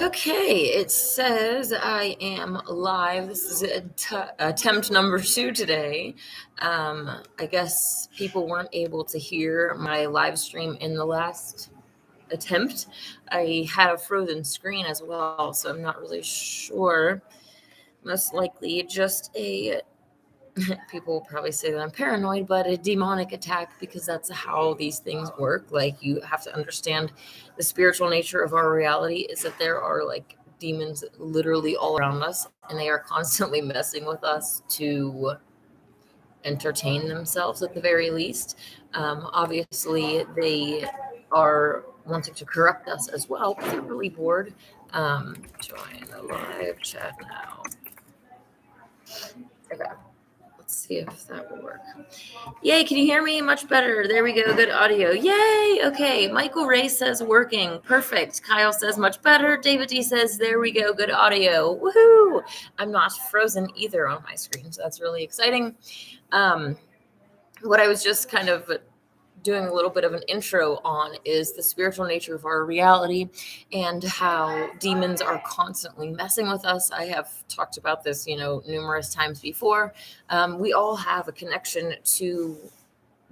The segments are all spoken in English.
Okay, it says I am live. This is attempt number 2 today. I guess people weren't able to hear my live stream in the last attempt. I had a frozen screen as well, so I'm not really sure. Most likely just a people will probably say that I'm paranoid, but a demonic attack, because that's how these things work. Like, you have to understand the spiritual nature of our reality is that there are like demons literally all around us, and they are constantly messing with us to entertain themselves at the very least. Obviously, they are wanting to corrupt us as well, but they're really bored. Join the live chat now. Okay. Let's see if that will work. Yay, can you hear me? Much better. There we go. Good audio. Yay. Okay. Michael Ray says working. Perfect. Kyle says much better. David D says there we go. Good audio. Woohoo. I'm not frozen either on my screen, so that's really exciting. What I was just kind of doing a little bit of an intro on is the spiritual nature of our reality and how demons are constantly messing with us. I have talked about this, numerous times before. We all have a connection to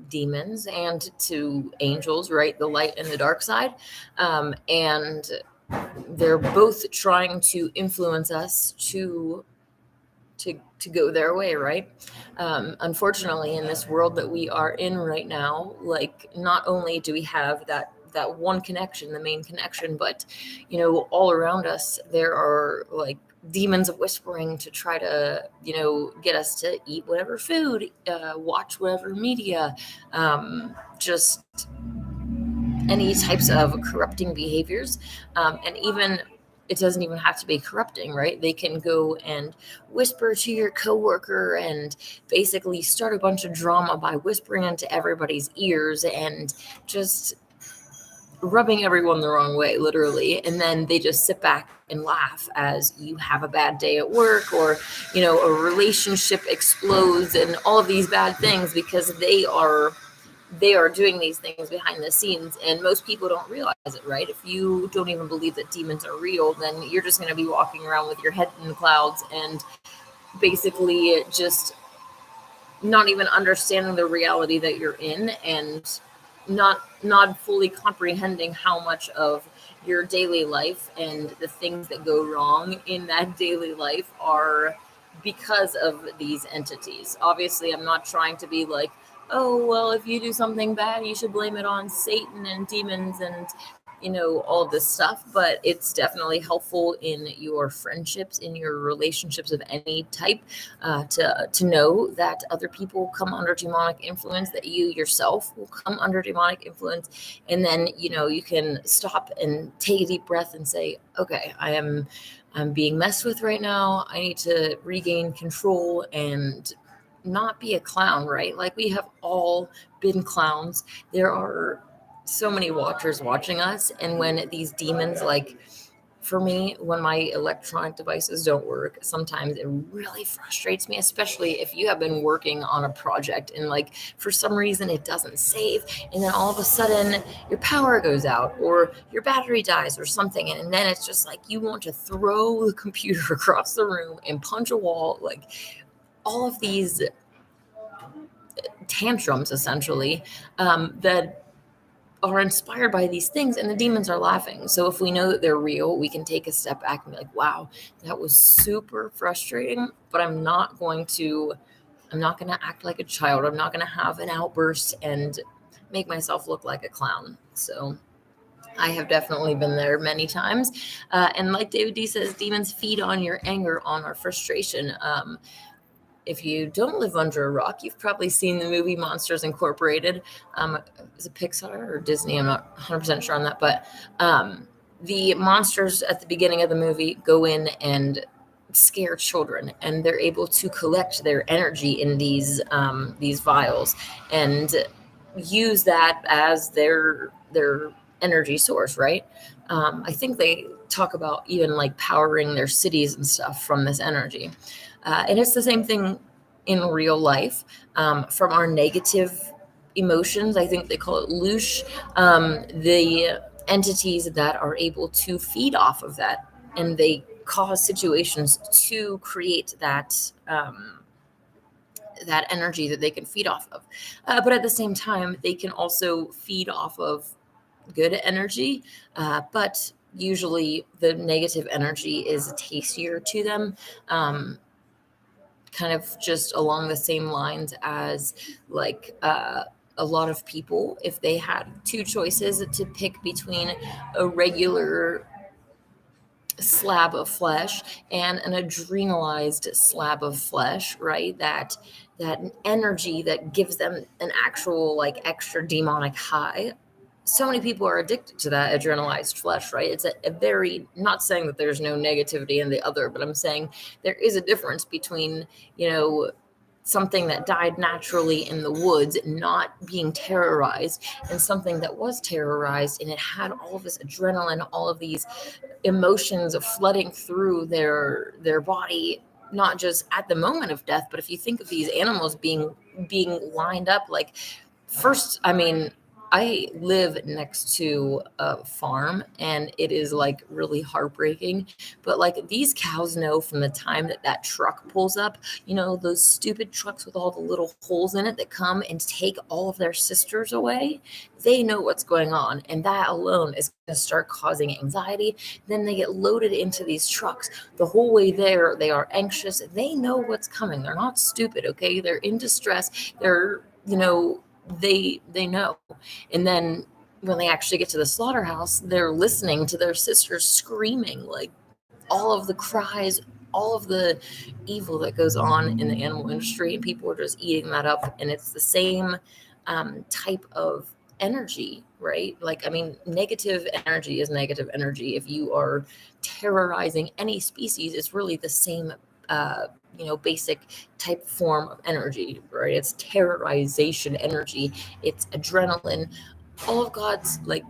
demons and to angels, right? The light and the dark side. And they're both trying to influence us to go their way, right? Unfortunately, in this world that we are in right now, like, not only do we have that one connection, the main connection, but all around us there are like demons of whispering to try to get us to eat whatever food, watch whatever media, just any types of corrupting behaviors, and even it doesn't even have to be corrupting, right? They can go and whisper to your coworker and basically start a bunch of drama by whispering into everybody's ears and just rubbing everyone the wrong way, literally. And then they just sit back and laugh as you have a bad day at work, or a relationship explodes and all of these bad things, because they are doing these things behind the scenes, and most people don't realize it, right? If you don't even believe that demons are real, then you're just going to be walking around with your head in the clouds and basically just not even understanding the reality that you're in, and not fully comprehending how much of your daily life and the things that go wrong in that daily life are because of these entities. Obviously, I'm not trying to be like, oh, well, if you do something bad, you should blame it on Satan and demons and all this stuff. But it's definitely helpful in your friendships, in your relationships of any type, to know that other people come under demonic influence, that you yourself will come under demonic influence. And then you can stop and take a deep breath and say, okay, I'm being messed with right now. I need to regain control and not be a clown, right? Like, we have all been clowns. There are so many watchers watching us, and when these demons, like, for me, when my electronic devices don't work, sometimes it really frustrates me, especially if you have been working on a project and, like, for some reason it doesn't save, and then all of a sudden your power goes out or your battery dies or something, and then it's just like you want to throw the computer across the room and punch a wall. Like, all of these tantrums, essentially, that are inspired by these things, and the demons are laughing. So if we know that they're real, we can take a step back and be like, wow, that was super frustrating, but I'm not going to act like a child. I'm not going to have an outburst and make myself look like a clown. So I have definitely been there many times. And like David D says, demons feed on your anger, on our frustration. If you don't live under a rock, you've probably seen the movie Monsters Incorporated. Is it Pixar or Disney? I'm not 100% sure on that. But the monsters at the beginning of the movie go in and scare children, and they're able to collect their energy in these vials and use that as their energy source, right? I think they talk about even like powering their cities and stuff from this energy. And it's the same thing in real life. From our negative emotions, I think they call it loosh, the entities that are able to feed off of that and they cause situations to create that energy that they can feed off of. But at the same time, they can also feed off of good energy, but usually the negative energy is tastier to them. Kind of just along the same lines as like a lot of people, if they had two choices to pick between a regular slab of flesh and an adrenalized slab of flesh, right? That energy that gives them an actual like extra demonic high. So many people are addicted to that adrenalized flesh, right? It's a very, not saying that there's no negativity in the other, but I'm saying there is a difference between, you know, something that died naturally in the woods not being terrorized, and something that was terrorized and it had all of this adrenaline, all of these emotions flooding through their body, not just at the moment of death, but if you think of these animals being lined up, like, first, I mean, I live next to a farm and it is like really heartbreaking. But like these cows know from the time that that truck pulls up, you know, those stupid trucks with all the little holes in it that come and take all of their sisters away, they know what's going on. And that alone is going to start causing anxiety. Then they get loaded into these trucks. The whole way there, they are anxious. They know what's coming. They're not stupid, okay? They're in distress. They're, you know, they know. And then when they actually get to the slaughterhouse, they're listening to their sisters screaming, like all of the cries, all of the evil that goes on in the animal industry, and people are just eating that up. And it's the same type of energy, right? Like, I mean, negative energy is negative energy. If you are terrorizing any species, it's really the same you know, basic type form of energy, right? It's terrorization energy, it's adrenaline. All of God's, like,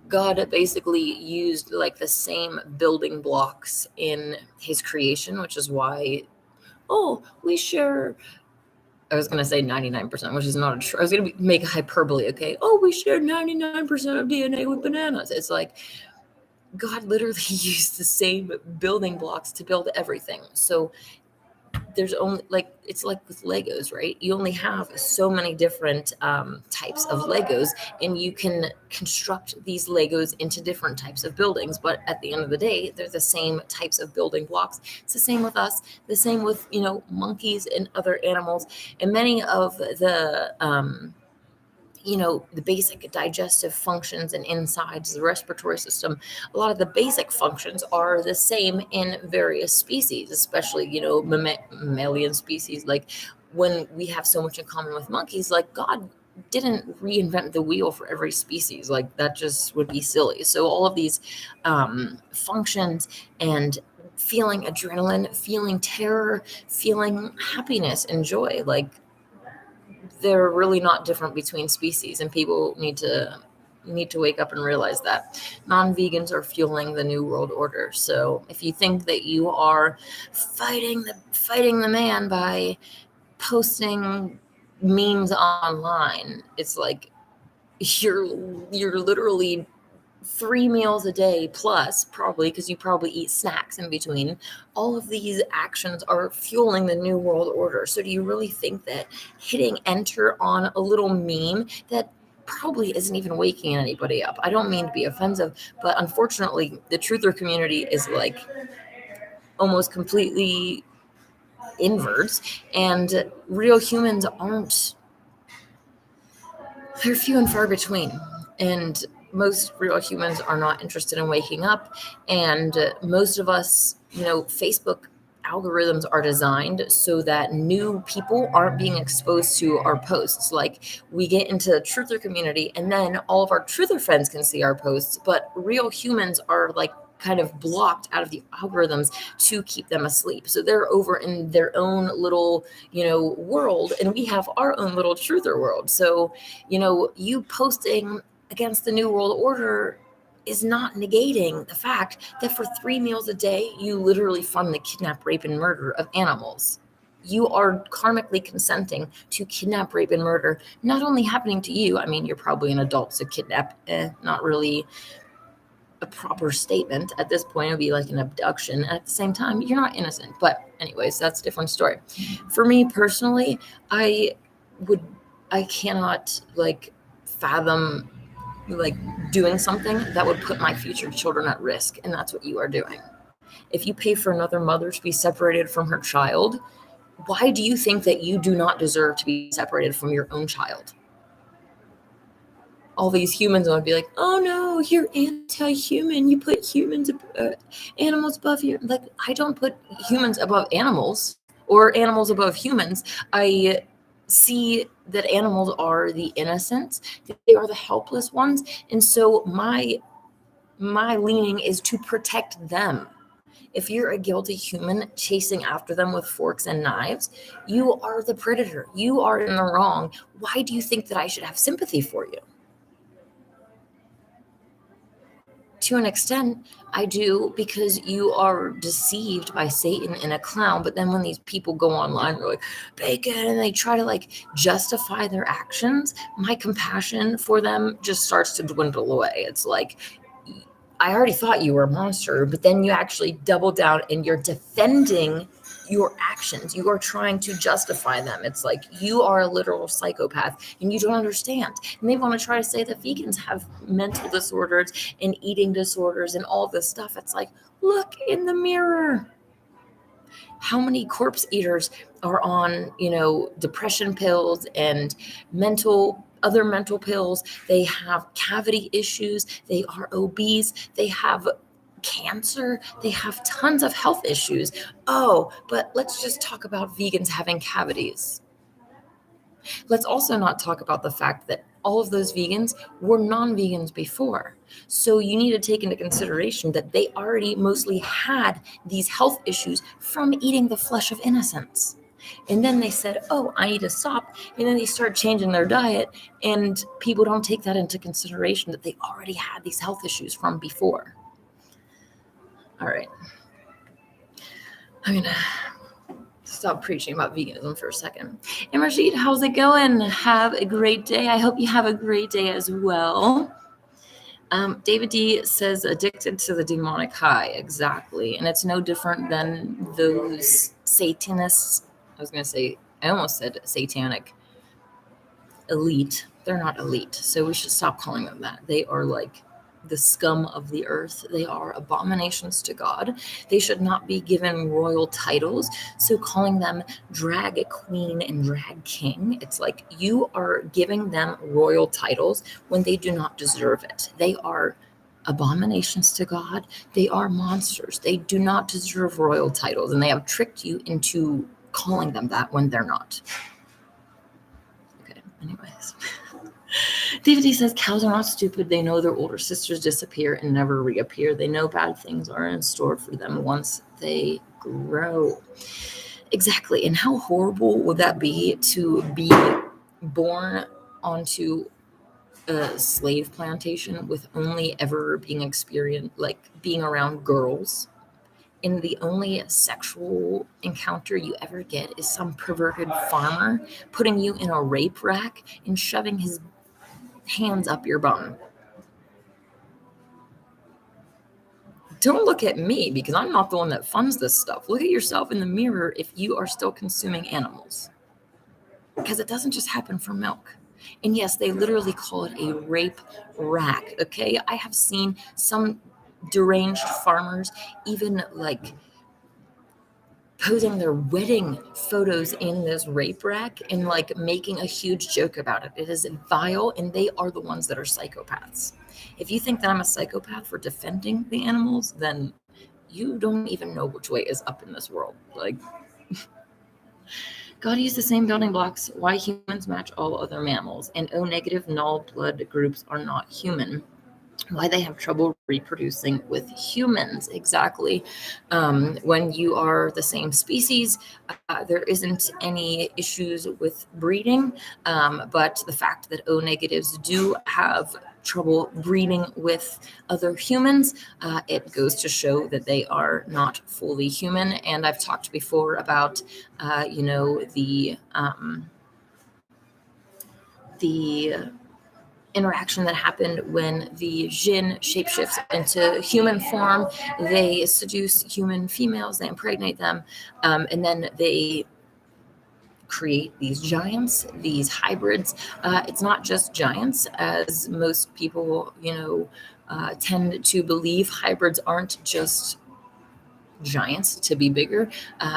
God basically used like the same building blocks in his creation, which is why, oh, we share, I was going to say 99%, which is not true. I was going to make a hyperbole, okay? Oh, we share 99% of DNA with bananas. It's like God literally used the same building blocks to build everything. So there's only, like, it's like with Legos, right? You only have so many different types of Legos, and you can construct these Legos into different types of buildings. But at the end of the day, they're the same types of building blocks. It's the same with us, the same with, you know, monkeys and other animals, and many of the you know, the basic digestive functions and insides, the respiratory system, a lot of the basic functions are the same in various species, especially, you know, mammalian species. Like, when we have so much in common with monkeys, like, God didn't reinvent the wheel for every species. Like, that just would be silly. So all of these functions, and feeling adrenaline, feeling terror, feeling happiness and joy, like, they're really not different between species, and people need to wake up and realize that non-vegans are fueling the new world order. So if you think that you are fighting the man by posting memes online, it's like you're literally 3 meals a day plus, probably, because you probably eat snacks in between. All of these actions are fueling the new world order. So do you really think that hitting enter on a little meme that probably isn't even waking anybody up? I don't mean to be offensive, but unfortunately the truther community is like almost completely inverts, and real humans aren't, they're few and far between. And most real humans are not interested in waking up. And most of us, you know, Facebook algorithms are designed so that new people aren't being exposed to our posts. Like, we get into the truther community and then all of our truther friends can see our posts, but real humans are like kind of blocked out of the algorithms to keep them asleep. So they're over in their own little, you know, world, and we have our own little truther world. So, you know, you posting against the new world order is not negating the fact that for 3 meals a day, you literally fund the kidnap, rape, and murder of animals. You are karmically consenting to kidnap, rape, and murder, not only happening to you. I mean, you're probably an adult, so kidnap, not really a proper statement. At this point, it would be like an abduction. At the same time, you're not innocent. But anyways, that's a different story. For me personally, I cannot like fathom like doing something that would put my future children at risk. And that's what you are doing. If you pay for another mother to be separated from her child, why do you think that you do not deserve to be separated from your own child? All these humans would be like, oh no, you're anti-human. You put animals above you. Like, I don't put humans above animals or animals above humans. I see that animals are the innocent, they are the helpless ones. And so my leaning is to protect them. If you're a guilty human chasing after them with forks and knives, you are the predator. You are in the wrong. Why do you think that I should have sympathy for you? To an extent, I do, because you are deceived by Satan and a clown. But then when these people go online, they're like, bacon, and they try to like justify their actions, my compassion for them just starts to dwindle away. It's like, I already thought you were a monster, but then you actually double down and you're defending your actions. You are trying to justify them. It's like you are a literal psychopath and you don't understand. And they want to try to say that vegans have mental disorders and eating disorders and all this stuff. It's like, look in the mirror. How many corpse eaters are on, depression pills and other mental pills? They have cavity issues. They are obese. They have cancer. They have tons of health issues. Oh, but let's just talk about vegans having cavities. Let's also not talk about the fact that all of those vegans were non-vegans before. So you need to take into consideration that they already mostly had these health issues from eating the flesh of innocents. And then they said, oh, I need to stop. And then they start changing their diet. And people don't take that into consideration, that they already had these health issues from before. All right. I'm going to stop preaching about veganism for a second. And Rashid, how's it going? Have a great day. I hope you have a great day as well. David D says, addicted to the demonic high. Exactly. And it's no different than those Satanists. I almost said satanic elite. They're not elite. So we should stop calling them that. They are like the scum of the earth. They are abominations to God. They should not be given royal titles. So calling them drag queen and drag king, it's like you are giving them royal titles when they do not deserve it. They are abominations to God. They are monsters. They do not deserve royal titles, and they have tricked you into calling them that when they're not. Okay, anyways. DVD says cows are not stupid. They know their older sisters disappear and never reappear. They know bad things are in store for them once they grow. Exactly. And how horrible would that be to be born onto a slave plantation with only ever being around girls? And the only sexual encounter you ever get is some perverted farmer putting you in a rape rack and shoving his hands up your bum. Don't look at me, because I'm not the one that funds this stuff. Look at yourself in the mirror if you are still consuming animals. Because it doesn't just happen for milk. And yes, they literally call it a rape rack, okay? I have seen some deranged farmers even like posing their wedding photos in this rape rack and like making a huge joke about it. It is vile, and they are the ones that are psychopaths. If you think that I'm a psychopath for defending the animals, then you don't even know which way is up in this world. Like, God used the same building blocks. Why humans match all other mammals, and O negative null blood groups are not human. Why they have trouble reproducing with humans. Exactly. When you are the same species, there isn't any issues with breeding, but the fact that O negatives do have trouble breeding with other humans, it goes to show that they are not fully human. And I've talked before about the interaction that happened when the Jinn shapeshifts into human form. They seduce human females, they impregnate them, and then they create these giants, these hybrids. It's not just giants, as most people, tend to believe. Hybrids aren't just giants to be bigger.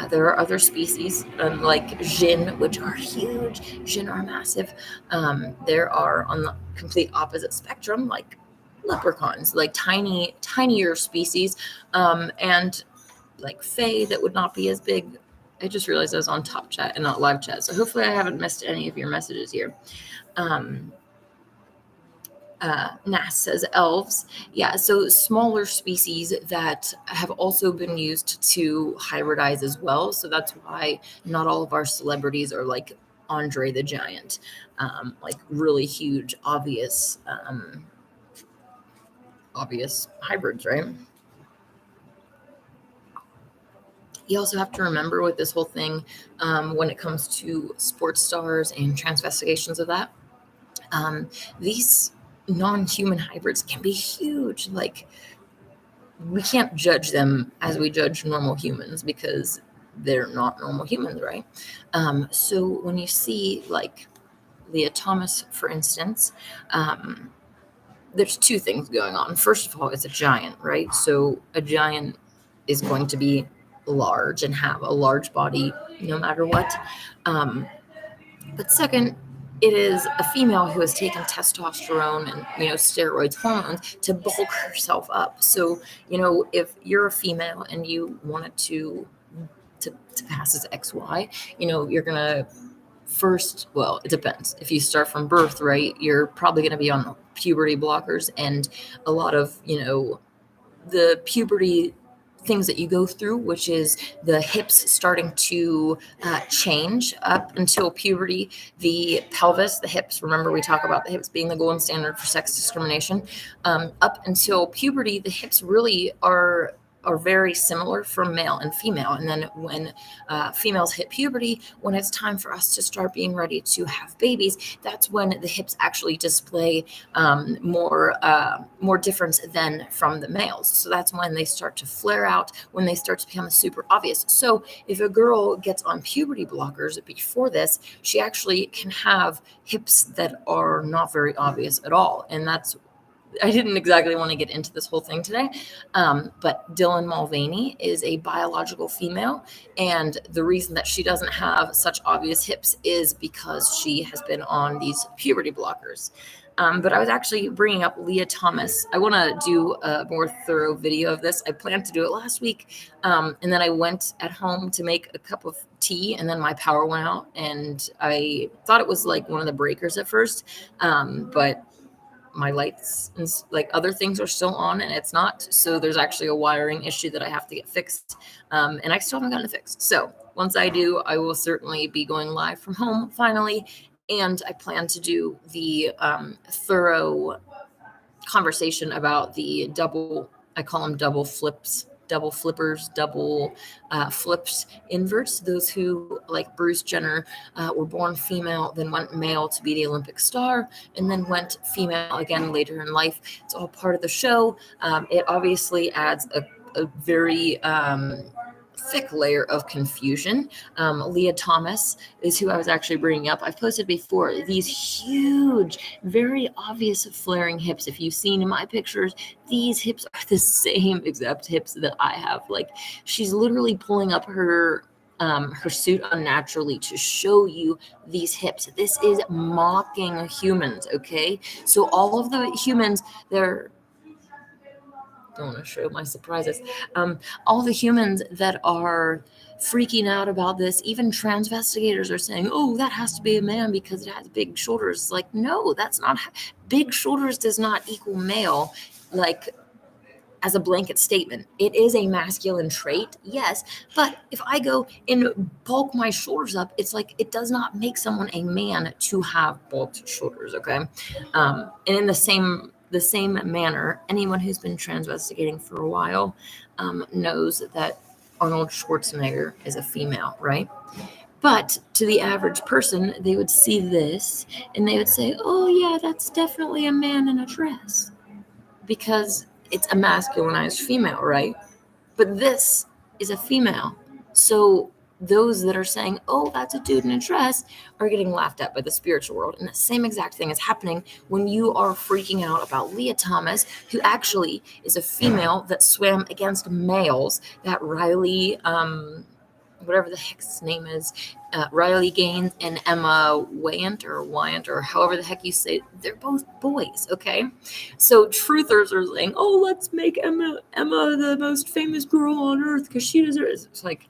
There are other species like Jinn, which are huge. Jinn are massive. There are on the complete opposite spectrum, like leprechauns, like tinier species, and like Fae that would not be as big. I just realized I was on top chat and not live chat, so hopefully I haven't missed any of your messages here. Nas says elves. Yeah, so smaller species that have also been used to hybridize as well. So that's why not all of our celebrities are like Andre the Giant, like really huge, obvious hybrids, right? You also have to remember with this whole thing, when it comes to sports stars and transvestigations of that, these non-human hybrids can be huge. Like, we can't judge them as we judge normal humans because they're not normal humans, right? So when you see like Leah Thomas, for instance, there's two things going on. First of all, it's a giant, right? So a giant is going to be large and have a large body no matter what. But second, it is a female who has taken testosterone and steroids, hormones to bulk herself up. So if you're a female and you wanted to pass as XY, you're gonna first, well, it depends. If you start from birth, right, you're probably going to be on puberty blockers, and a lot of the puberty things that you go through, which is the hips starting to change up until puberty, the pelvis, the hips. Remember, we talk about the hips being the gold standard for sex discrimination. Up until puberty, the hips really are very similar for male and female. And then when females hit puberty, when it's time for us to start being ready to have babies, that's when the hips actually display more difference than from the males. So that's when they start to flare out, when they start to become super obvious. So if a girl gets on puberty blockers before this, she actually can have hips that are not very obvious at all. And I didn't exactly want to get into this whole thing today, but Dylan Mulvaney is a biological female, and the reason that she doesn't have such obvious hips is because she has been on these puberty blockers. But I was actually bringing up Leah Thomas. I want to do a more thorough video of this. I planned to do it last week, and then I went at home to make a cup of tea, and then my power went out, and I thought it was like one of the breakers at first, but my lights and like other things are still on and it's not. So there's actually a wiring issue that I have to get fixed. And I still haven't gotten it fixed. So once I do, I will certainly be going live from home finally. And I plan to do the thorough conversation about the I call them double flippers, double flips inverts, those who, like Bruce Jenner, were born female, then went male to be the Olympic star, and then went female again later in life. It's all part of the show. It obviously adds a very thick layer of confusion. Leah Thomas is who I was actually bringing up. I've posted before these huge, very obvious flaring hips. If you've seen in my pictures, these hips are the same exact hips that I have. Like, she's literally pulling up her suit unnaturally to show you these hips. This is mocking humans, okay? So all of the humans, don't want to show my surprises. All the humans that are freaking out about this, even transvestigators are saying, oh, that has to be a man because it has big shoulders. Like, no, that's not. Big shoulders does not equal male, like, as a blanket statement. It is a masculine trait, yes, but if I go and bulk my shoulders up, it's like it does not make someone a man to have bulked shoulders, okay? And in the same manner, anyone who's been transvestigating for a while knows that Arnold Schwarzenegger is a female, right? But to the average person, they would see this and they would say, oh, yeah, that's definitely a man in a dress, because it's a masculinized female, right? But this is a female. So those that are saying, oh, that's a dude in a dress, are getting laughed at by the spiritual world. And the same exact thing is happening when you are freaking out about Leah Thomas, who actually is a female that swam against males that Riley, whatever the heck his name is, Riley Gaines and Emma Wyant, or however the heck you say it, they're both boys, okay? So truthers are saying, oh, let's make Emma the most famous girl on earth because she deserves it. It's like,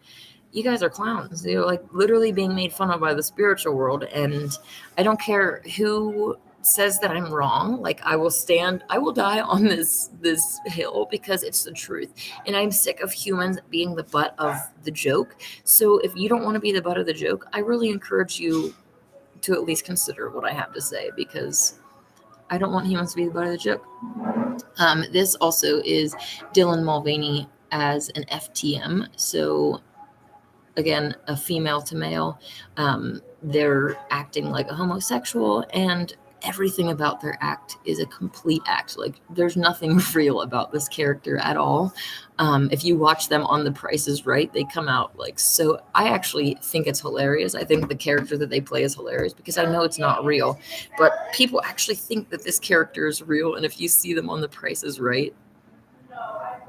you guys are clowns. You're like literally being made fun of by the spiritual world. And I don't care who says that I'm wrong. Like, I will die on this hill because it's the truth. And I'm sick of humans being the butt of the joke. So if you don't want to be the butt of the joke, I really encourage you to at least consider what I have to say, because I don't want humans to be the butt of the joke. This also is Dylan Mulvaney as an FTM. So again, a female to male. They're acting like a homosexual, and everything about their act is a complete act. Like, there's nothing real about this character at all. If you watch them on The Price is Right, they come out like so. I actually think it's hilarious. I think the character that they play is hilarious because I know it's not real, but people actually think that this character is real. And if you see them on The Price is Right,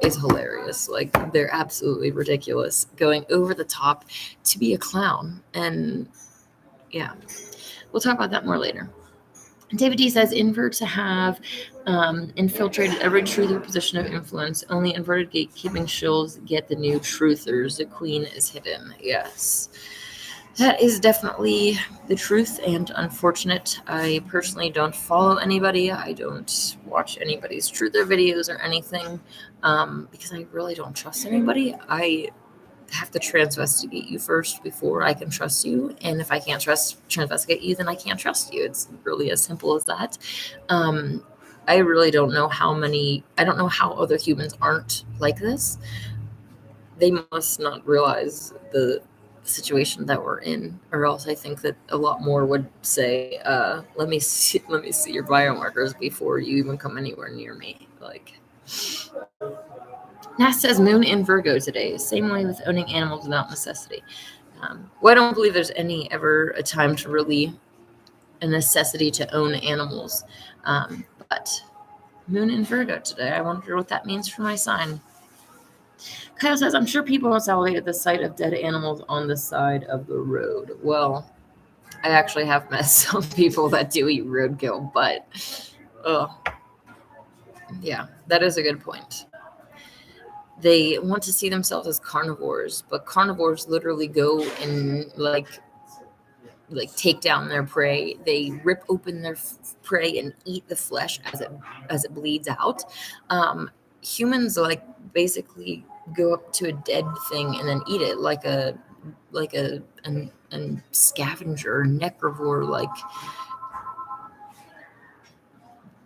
is hilarious. Like, they're absolutely ridiculous, going over the top to be a clown. And yeah, we'll talk about that more later. David D says inverts have infiltrated every truther position of influence. Only inverted gatekeeping shills get the new truthers. The queen is hidden. Yes. That is definitely the truth and unfortunate. I personally don't follow anybody. I don't watch anybody's truther videos or anything because I really don't trust anybody. I have to transvestigate you first before I can trust you. And if I can't transvestigate you, then I can't trust you. It's really as simple as that. I really don't know I don't know how other humans aren't like this. They must not realize the situation that we're in, or else I think that a lot more would say, let me see your biomarkers before you even come anywhere near me. Like, Nass says moon in Virgo today. Same way with owning animals without necessity. Well, I don't believe there's ever a time to really a necessity to own animals. But moon in Virgo today. I wonder what that means for my sign. Kyle says, I'm sure people have salivated the sight of dead animals on the side of the road. Well, I actually have met some people that do eat roadkill, but yeah, that is a good point. They want to see themselves as carnivores, but carnivores literally go and like take down their prey. They rip open their prey and eat the flesh as it bleeds out. Humans like basically go up to a dead thing and then eat it like a scavenger, necrovore, like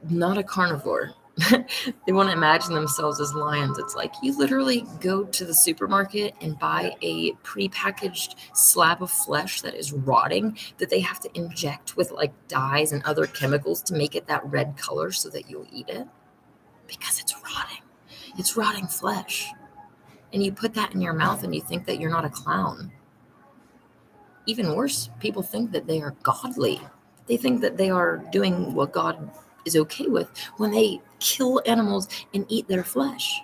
not a carnivore. They want to imagine themselves as lions. It's like you literally go to the supermarket and buy a prepackaged slab of flesh that is rotting, that they have to inject with like dyes and other chemicals to make it that red color so that you'll eat it, because it's rotting. It's rotting flesh. And you put that in your mouth and you think that you're not a clown. Even worse, people think that they are godly. They think that they are doing what God is okay with when they kill animals and eat their flesh.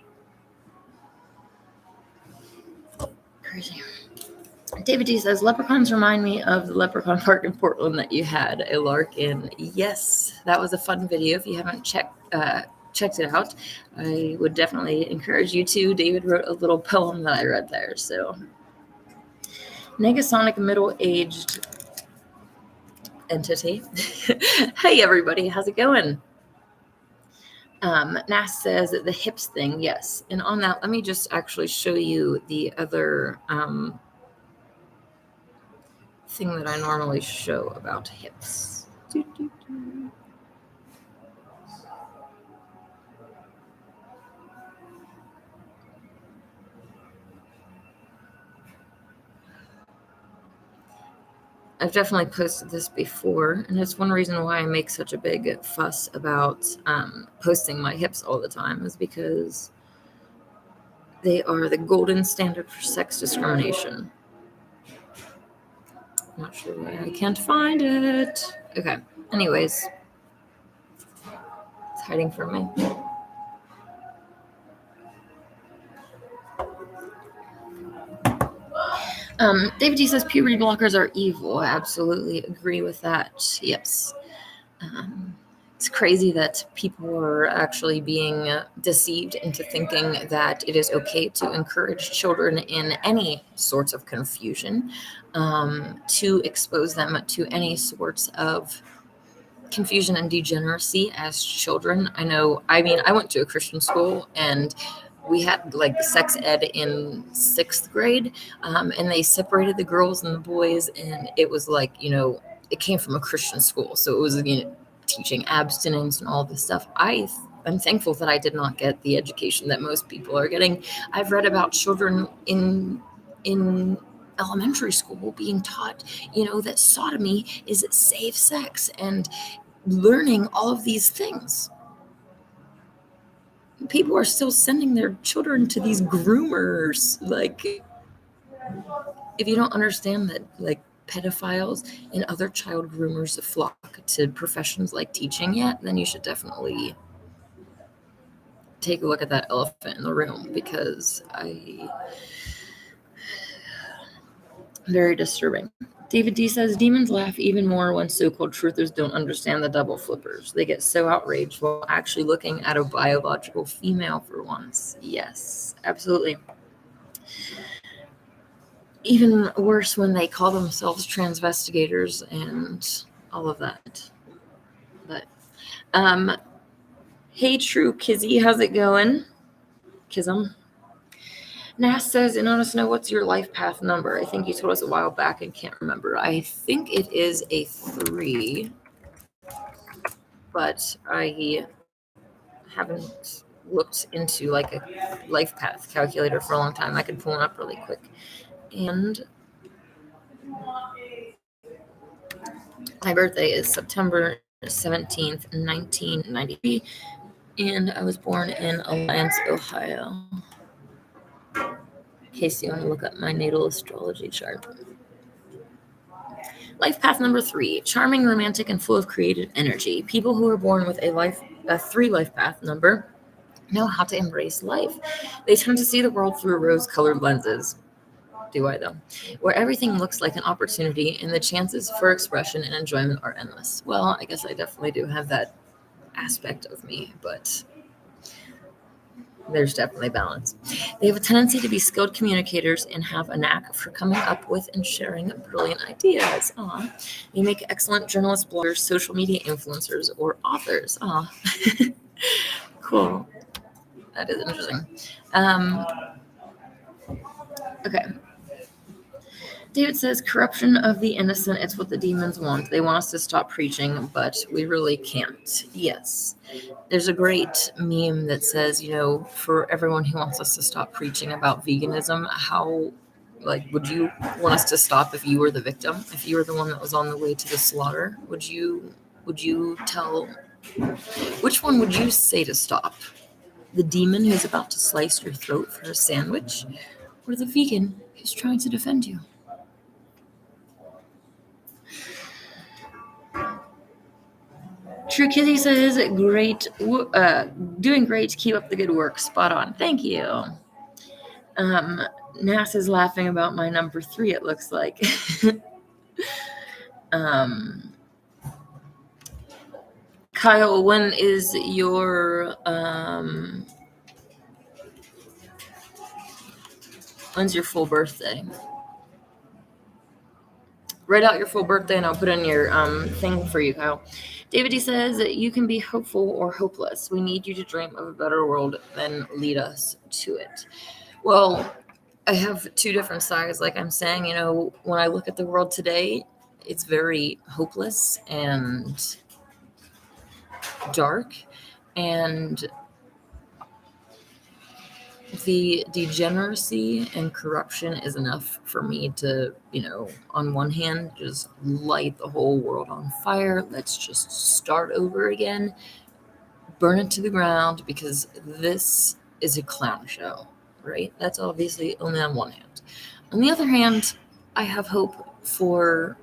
Crazy. David D says, leprechauns remind me of the leprechaun park in Portland that you had a lark in. Yes, that was a fun video. If you haven't checked it out, I would definitely encourage you to. David wrote a little poem that I read there. So, Negasonic middle-aged entity. Hey, everybody. How's it going? Nass says the hips thing. Yes. And on that, let me just actually show you the other thing that I normally show about hips. I've definitely posted this before, and it's one reason why I make such a big fuss about posting my hips all the time, is because they are the golden standard for sex discrimination. Not sure why I can't find it. Okay, anyways, it's hiding from me. David D says puberty blockers are evil. I absolutely agree with that. Yes. It's crazy that people are actually being deceived into thinking that it is okay to encourage children in any sorts of confusion, to expose them to any sorts of confusion and degeneracy as children. I went to a Christian school, and we had like sex ed in 6th grade, and they separated the girls and the boys, and it was like, it came from a Christian school, so it was, teaching abstinence and all this stuff. I'm thankful that I did not get the education that most people are getting. I've read about children in elementary school being taught, that sodomy is safe sex, and learning all of these things. People are still sending their children to these groomers. Like, if you don't understand that, like, pedophiles and other child groomers flock to professions like teaching yet, then you should definitely take a look at that elephant in the room, because very disturbing. David D says demons laugh even more when so-called truthers don't understand the double flippers. They get so outraged while actually looking at a biological female for once. Yes, absolutely. Even worse when they call themselves transvestigators and all of that. But hey, True Kizzy, how's it going? Kism. Nas says, in honest know, what's your life path number? I think you told us a while back and can't remember. I think it is a 3, but I haven't looked into like a life path calculator for a long time. I could pull it up really quick. And my birthday is September 17th, 1993, and I was born in Alliance, Ohio. In case you want to look up my natal astrology chart. Life path number 3, charming, romantic, and full of creative energy. People who are born with a 3 life path number know how to embrace life. They tend to see the world through rose-colored lenses. Do I, though? Where everything looks like an opportunity and the chances for expression and enjoyment are endless. Well, I guess I definitely do have that aspect of me, but there's definitely balance. They have a tendency to be skilled communicators and have a knack for coming up with and sharing brilliant ideas. They make excellent journalists, bloggers, social media influencers, or authors. Cool. That is interesting. Okay. David says, corruption of the innocent, it's what the demons want. They want us to stop preaching, but we really can't. Yes. There's a great meme that says, for everyone who wants us to stop preaching about veganism, how, would you want us to stop if you were the victim? If you were the one that was on the way to the slaughter? Would you tell, which one would you say to stop? The demon who's about to slice your throat for a sandwich? Or the vegan who's trying to defend you? True Kitty says, great, doing great. Keep up the good work. Spot on. Thank you. Nas is laughing about my number 3, it looks like. Kyle, when is your, when's your full birthday? Write out your full birthday and I'll put in your thing for you, Kyle. David D says that you can be hopeful or hopeless. We need you to dream of a better world, then lead us to it. Well, I have 2 different sides. Like I'm saying, when I look at the world today, it's very hopeless and dark. And the degeneracy and corruption is enough for me to, on one hand, just light the whole world on fire. Let's just start over again, burn it to the ground, because this is a clown show, right? That's obviously only on one hand. On the other hand, I have hope for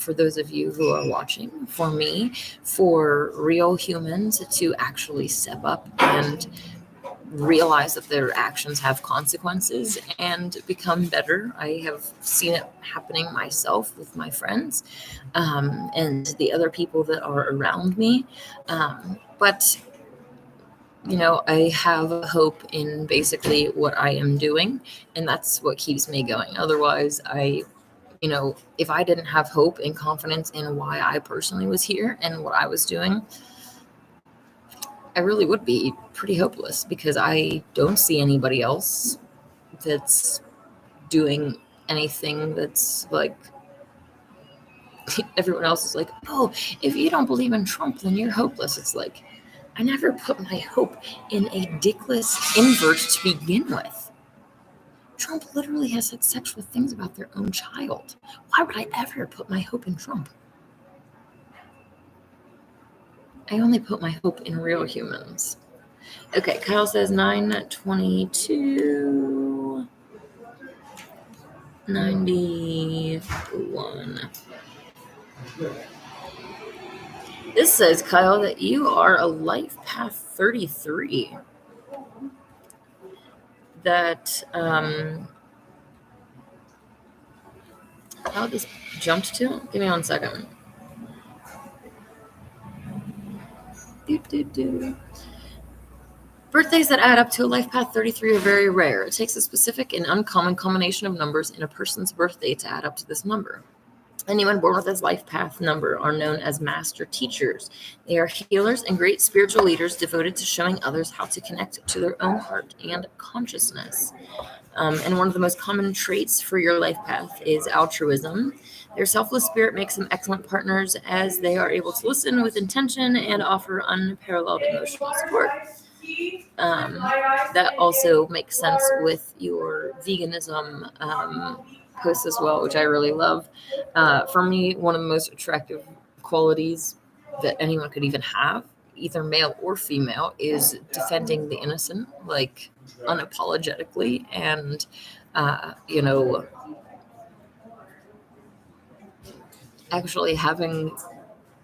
those of you who are watching, for me, for real humans to actually step up and realize that their actions have consequences and become better. I have seen it happening myself with my friends, and the other people that are around me. But I have hope in basically what I am doing, and that's what keeps me going. Otherwise, if I didn't have hope and confidence in why I personally was here and what I was doing, I really would be pretty hopeless, because I don't see anybody else that's doing anything that's like everyone else is like, oh, if you don't believe in Trump, then you're hopeless. It's like, I never put my hope in a dickless invert to begin with. Trump literally has had sexual things about their own child. Why would I ever put my hope in Trump? I only put my hope in real humans. Okay, Kyle says 922. 91. This says, Kyle, that you are a life path 33. That, how this jumped to? Give me 1 second. Birthdays that add up to a life path 33 are very rare. It takes a specific and uncommon combination of numbers in a person's birthday to add up to this number. Anyone born with this life path number are known as master teachers. They are healers and great spiritual leaders devoted to showing others how to connect to their own heart and consciousness. And one of the most common traits for your life path is altruism. Their selfless spirit makes them excellent partners, as they are able to listen with intention and offer unparalleled emotional support. That also makes sense with your veganism post as well, which I really love. For me, one of the most attractive qualities that anyone could even have, either male or female, is defending the innocent, like unapologetically, and actually having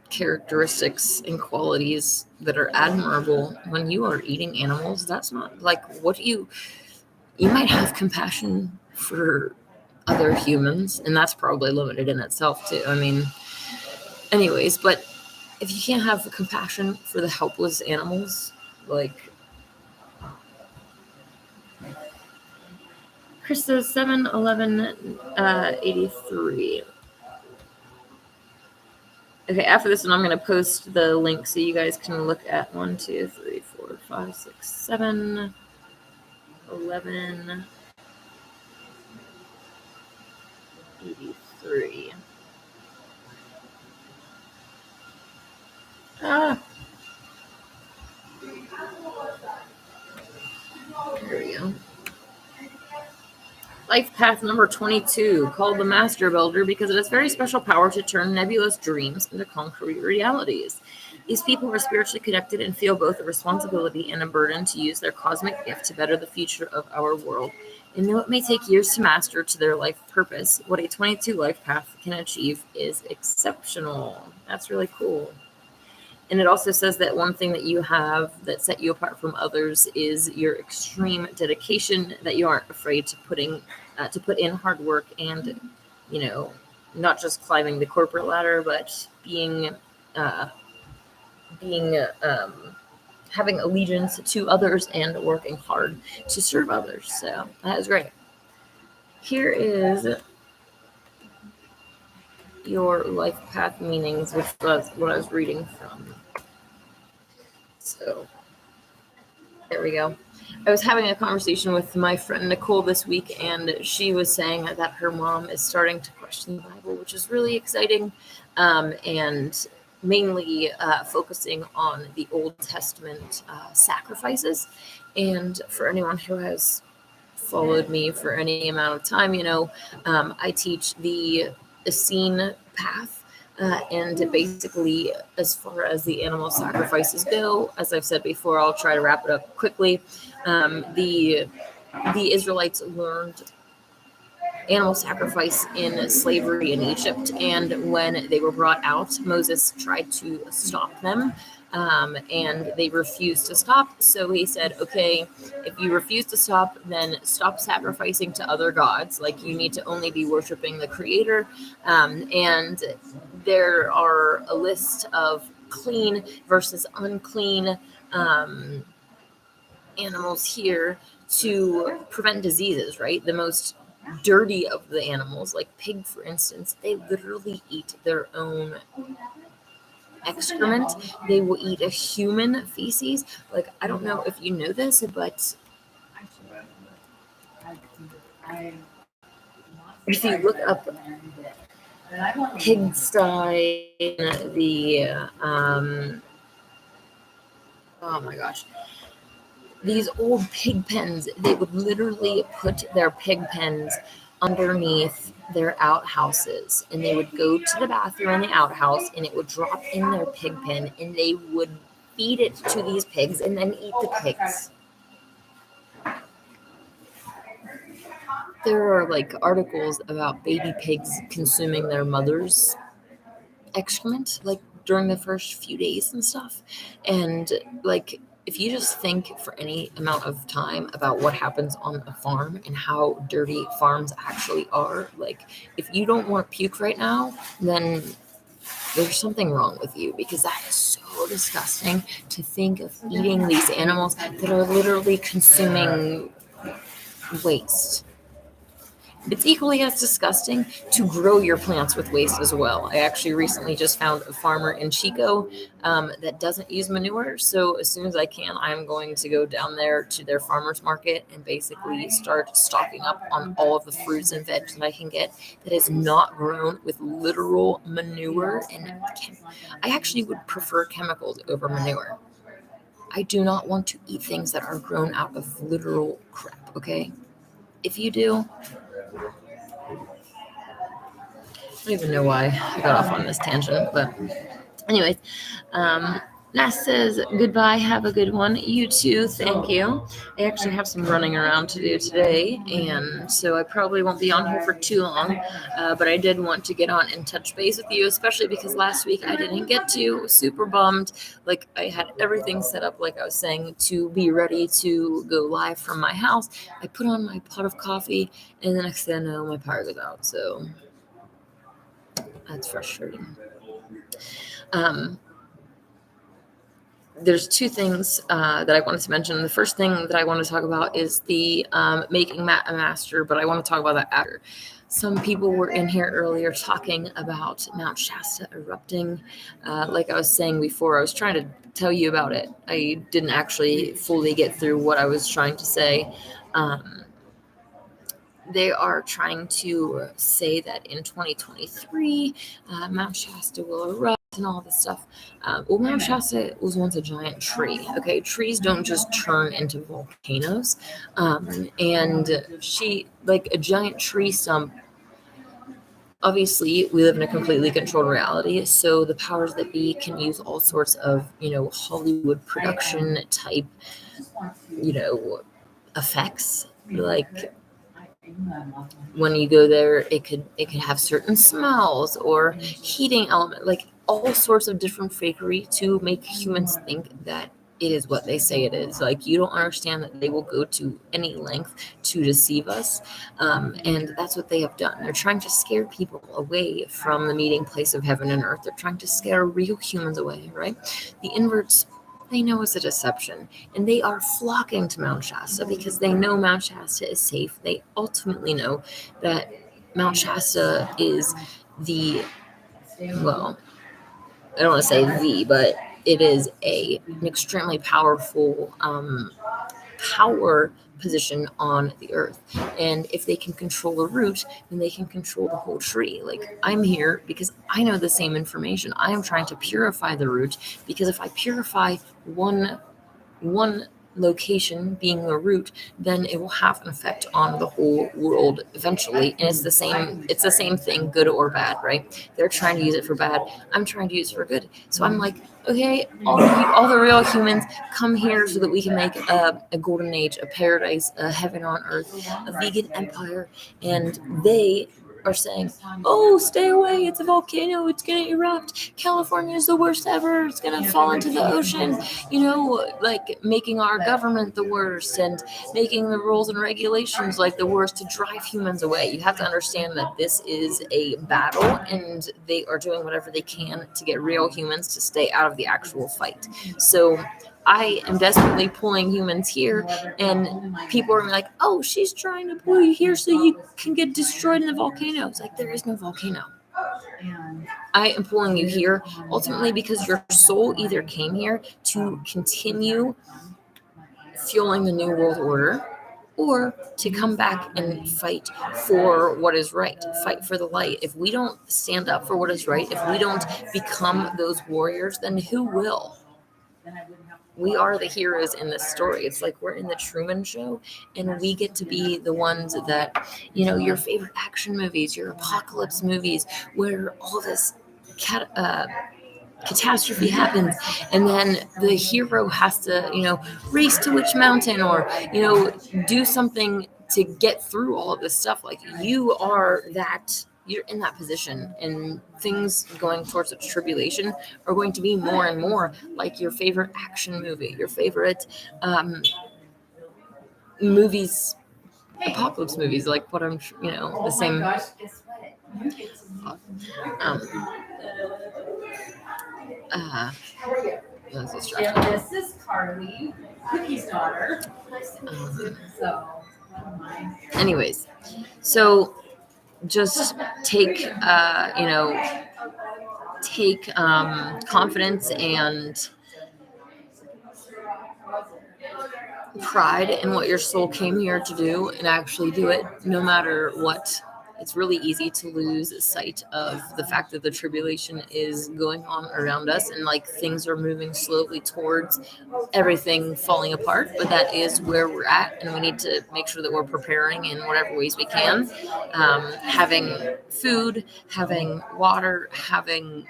characteristics and qualities that are admirable when you are eating animals. That's not like what you might have compassion for other humans, and that's probably limited in itself too. I mean, anyways, but if you can't have compassion for the helpless animals, like Chris says 7-11-83. Okay, after this one, I'm going to post the link so you guys can look at 1, 2, 3, 4, 5, 6, 7, 11, 83. There we go. Life path number 22, called the Master Builder, because it has very special power to turn nebulous dreams into concrete realities. These people are spiritually connected and feel both a responsibility and a burden to use their cosmic gift to better the future of our world. And though it may take years to master to their life purpose, what a 22 life path can achieve is exceptional. That's really cool. And it also says that one thing that you have that set you apart from others is your extreme dedication, that you aren't afraid to put in hard work and, not just climbing the corporate ladder, but having allegiance to others and working hard to serve others. So that is great. Here is your life path meanings, which was what I was reading from. So there we go. I was having a conversation with my friend Nicole this week, and she was saying that her mom is starting to question the Bible, which is really exciting, and mainly focusing on the Old Testament sacrifices. And for anyone who has followed me for any amount of time, I teach the Essene path. And basically, as far as the animal sacrifices go, as I've said before, I'll try to wrap it up quickly. The Israelites learned animal sacrifice in slavery in Egypt. And when they were brought out, Moses tried to stop them. And they refused to stop. So he said, okay, if you refuse to stop, then stop sacrificing to other gods. Like, you need to only be worshiping the creator. And there are a list of clean versus unclean animals here to prevent diseases, right? The most dirty of the animals, like pig, for instance, they literally eat their own excrement. They will eat a human feces. Like, I don't know if you know this, but if you look up pigsty in the oh my gosh, these old pig pens, they would literally put their pig pens underneath their outhouses, and they would go to the bathroom in the outhouse, and it would drop in their pig pen, and they would feed it to these pigs and then eat the pigs. There are like articles about baby pigs consuming their mother's excrement, like during the first few days and stuff. And like, if you just think for any amount of time about what happens on a farm and how dirty farms actually are, like, if you don't want to puke right now, then there's something wrong with you, because that is so disgusting to think of eating these animals that are literally consuming waste. It's equally as disgusting to grow your plants with waste as well. I actually recently just found a farmer in Chico that doesn't use manure. So as soon as I can, I'm going to go down there to their farmer's market and basically start stocking up on all of the fruits and veg that I can get that is not grown with literal manure. And I actually would prefer chemicals over manure. I do not want to eat things that are grown out of literal crap, okay? If you do, I don't even know why I got off on this tangent, but anyways, Ness says goodbye. Have a good one. You too. Thank you. I actually have some running around to do today, and so I probably won't be on here for too long. But I did want to get on and touch base with you, especially because last week I didn't get to. I was super bummed. Like, I had everything set up, like I was saying, to be ready to go live from my house. I put on my pot of coffee, and the next thing I know, my power goes out. So that's frustrating. There's two things that I wanted to mention. The first thing that I want to talk about is the making Matt a master, but I want to talk about that after. Some people were in here earlier talking about Mount Shasta erupting. Like I was saying before, I was trying to tell you about it. I didn't actually fully get through what I was trying to say. They are trying to say that in 2023, Mount Shasta will erupt and all this stuff. Well, Mount Shasta was once a giant tree. Okay, trees don't just turn into volcanoes. And like a giant tree stump. Obviously, we live in a completely controlled reality, so the powers that be can use all sorts of, Hollywood production type, effects. Like, when you go there, it could have certain smells or heating element, like all sorts of different fakery to make humans think that it is what they say it is. Like, you don't understand that they will go to any length to deceive us. And that's what they have done. They're trying to scare people away from the meeting place of heaven and earth. They're trying to scare real humans away, right? The inverts, they know it's a deception, and they are flocking to Mount Shasta because they know Mount Shasta is safe. They ultimately know that Mount Shasta is well, I don't want to say but it is an extremely powerful power position on the earth. And if they can control the root, then they can control the whole tree. Like, I'm here because I know the same information. I am trying to purify the root, because if I purify one location being the root, then it will have an effect on the whole world eventually. And it's the same thing, good or bad, right? They're trying to use it for bad. I'm trying to use it for good. So I'm like, okay, all the real humans come here so that we can make a golden age, a paradise, a heaven on earth, a vegan empire. And they are saying, oh, stay away, it's a volcano, it's gonna erupt, California is the worst ever, it's gonna fall into the ocean, like making our government the worst and making the rules and regulations like the worst to drive humans away. You have to understand that this is a battle, and they are doing whatever they can to get real humans to stay out of the actual fight. So I am desperately pulling humans here, and people are like, oh, she's trying to pull you here so you can get destroyed in the volcano. It's like, there is no volcano. I am pulling you here ultimately because your soul either came here to continue fueling the New World Order, or to come back and fight for what is right, fight for the light. If we don't stand up for what is right, if we don't become those warriors, then who will? We are the heroes in this story. It's like we're in the Truman Show, and we get to be the ones that, your favorite action movies, your apocalypse movies, where all this catastrophe happens, and then the hero has to, race to Witch Mountain, or, do something to get through all of this stuff. Like, you're in that position, and things going towards a tribulation are going to be more and more like your favorite action movie, your favorite movies, apocalypse movies, like what I'm, the same. This is Carly, Cookie's daughter. Anyways, so just take confidence and pride in what your soul came here to do, and actually do it no matter what. It's really easy to lose sight of the fact that the tribulation is going on around us, and like things are moving slowly towards everything falling apart. But that is where we're at, and we need to make sure that we're preparing in whatever ways we can, having food, having water, having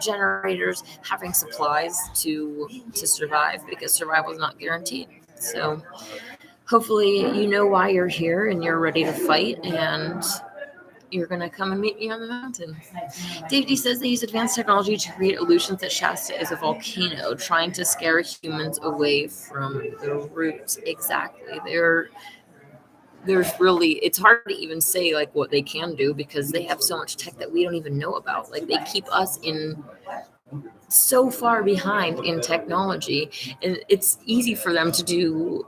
generators, having supplies to survive, because survival is not guaranteed. So hopefully you know why you're here and you're ready to fight, and you're going to come and meet me on the mountain. David D says they use advanced technology to create illusions that Shasta is a volcano, trying to scare humans away from the roots. Exactly. There's really, it's hard to even say like what they can do, because they have so much tech that we don't even know about. Like, they keep us in so far behind in technology, and it's easy for them to do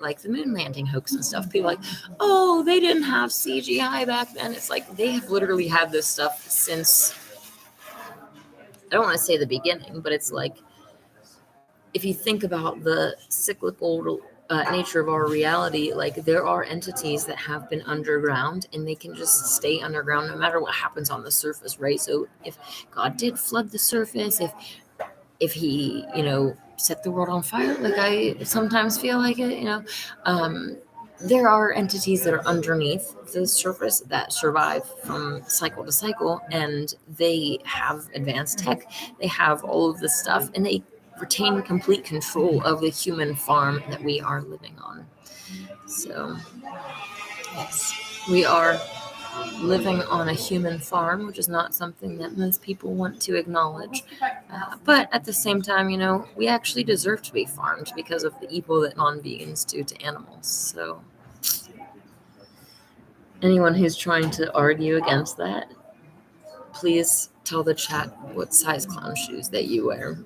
like the moon landing hoax and stuff. People are like, oh, they didn't have CGI back then. It's like they have literally had this stuff since, I don't want to say the beginning, but it's like, if you think about the cyclical nature of our reality, like there are entities that have been underground, and they can just stay underground no matter what happens on the surface, right? So if God did flood the surface, if he set the world on fire, like I sometimes feel like it, there are entities that are underneath the surface that survive from cycle to cycle, and they have advanced tech, they have all of this stuff, and they retain complete control of the human farm that we are living on. So, yes, we are living on a human farm, which is not something that most people want to acknowledge. But at the same time, we actually deserve to be farmed because of the evil that non-vegans do to animals. So, anyone who's trying to argue against that, please tell the chat what size clown shoes that you wear.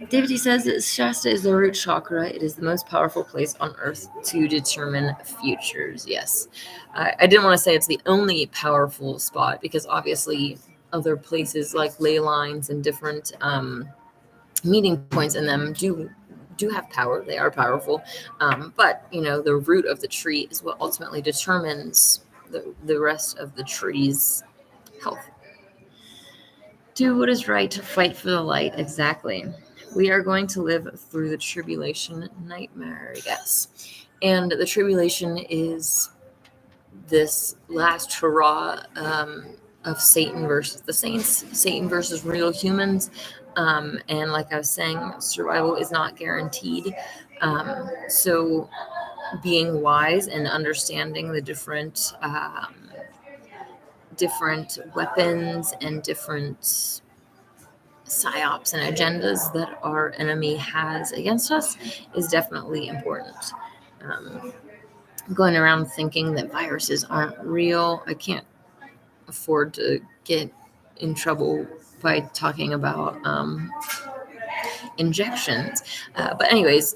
David D says that Shasta is the root chakra. It is the most powerful place on earth to determine futures. Yes. I didn't want to say it's the only powerful spot, because obviously other places like ley lines and different meeting points in them do have power. They are powerful. But, the root of the tree is what ultimately determines the rest of the tree's health. Do what is right to fight for the light. Exactly. we are going to live through the tribulation nightmare, I guess. And the tribulation is this last hurrah of Satan versus the saints, Satan versus real humans. And like I was saying, survival is not guaranteed. So being wise and understanding the different weapons and different psyops and agendas that our enemy has against us is definitely important. Going around thinking that viruses aren't real, I can't afford to get in trouble by talking about injections. But anyways,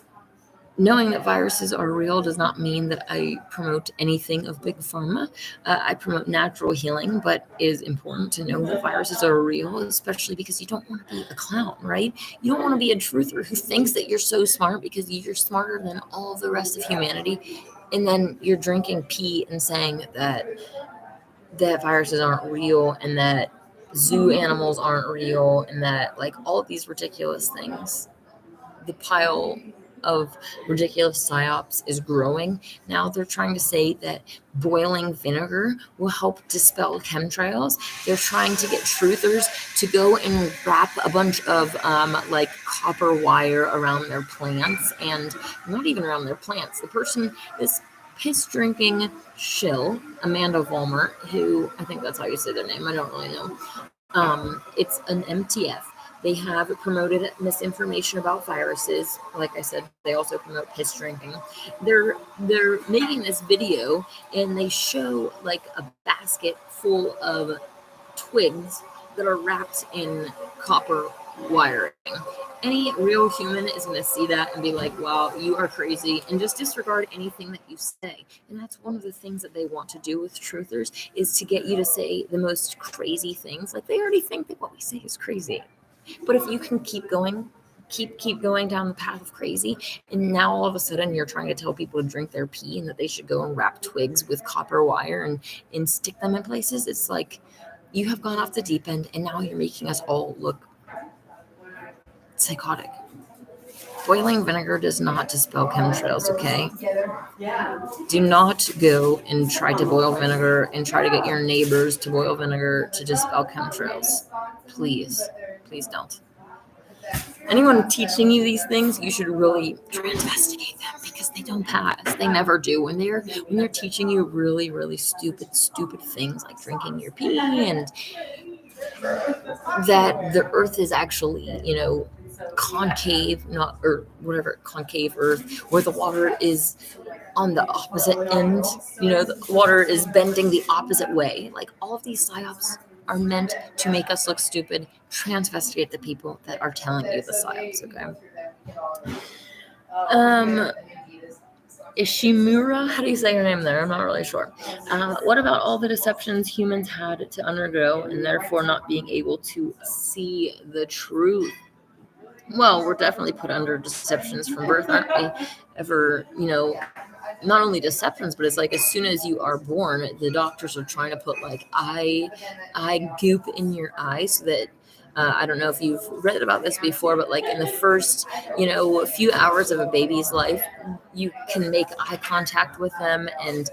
knowing that viruses are real does not mean that I promote anything of big pharma. I promote natural healing, but it is important to know that viruses are real, especially because you don't want to be a clown, right? You don't want to be a truther who thinks that you're so smart because you're smarter than all of the rest of humanity, and then you're drinking pee and saying that viruses aren't real and that zoo animals aren't real and that like all of these ridiculous things. The pile of ridiculous psyops is growing. Now they're trying to say that boiling vinegar will help dispel chemtrails. They're trying to get truthers to go and wrap a bunch of like copper wire around their plants, and not even around their plants. The person, this piss drinking shill, Amanda Vollmer, who I think that's how you say their name, I don't really know. It's an MTF. They have promoted misinformation about viruses. Like I said, they also promote piss drinking. They're making this video and they show like a basket full of twigs that are wrapped in copper wiring. Any real human is going to see that and be like, wow, you are crazy, and just disregard anything that you say. And that's one of the things that they want to do with truthers, is to get you to say the most crazy things. Like, they already think that what we say is crazy. But if you can keep going, keep going down the path of crazy, and now all of a sudden you're trying to tell people to drink their pee and that they should go and wrap twigs with copper wire and stick them in places, it's like you have gone off the deep end, and now you're making us all look psychotic. Boiling vinegar does not dispel chemtrails, okay? Do not go and try to boil vinegar and try to get your neighbors to boil vinegar to dispel chemtrails. Please don't. Anyone teaching you these things, you should really investigate them, because they don't pass. They never do. When they're teaching you really, really stupid things like drinking your pee and that the earth is actually, concave, not, or whatever, concave earth, where the water is on the opposite end, the water is bending the opposite way. Like, all of these psyops are meant to make us look stupid. Investigate the people that are telling you the psyops, okay? Ishimura, how do you say her name there? I'm not really sure. What about all the deceptions humans had to undergo and therefore not being able to see the truth? Well, we're definitely put under deceptions from birth, aren't we? Ever, not only deceptions, but it's like as soon as you are born, the doctors are trying to put like eye goop in your eye so that I don't know if you've read about this before, but like in the first, few hours of a baby's life, you can make eye contact with them and,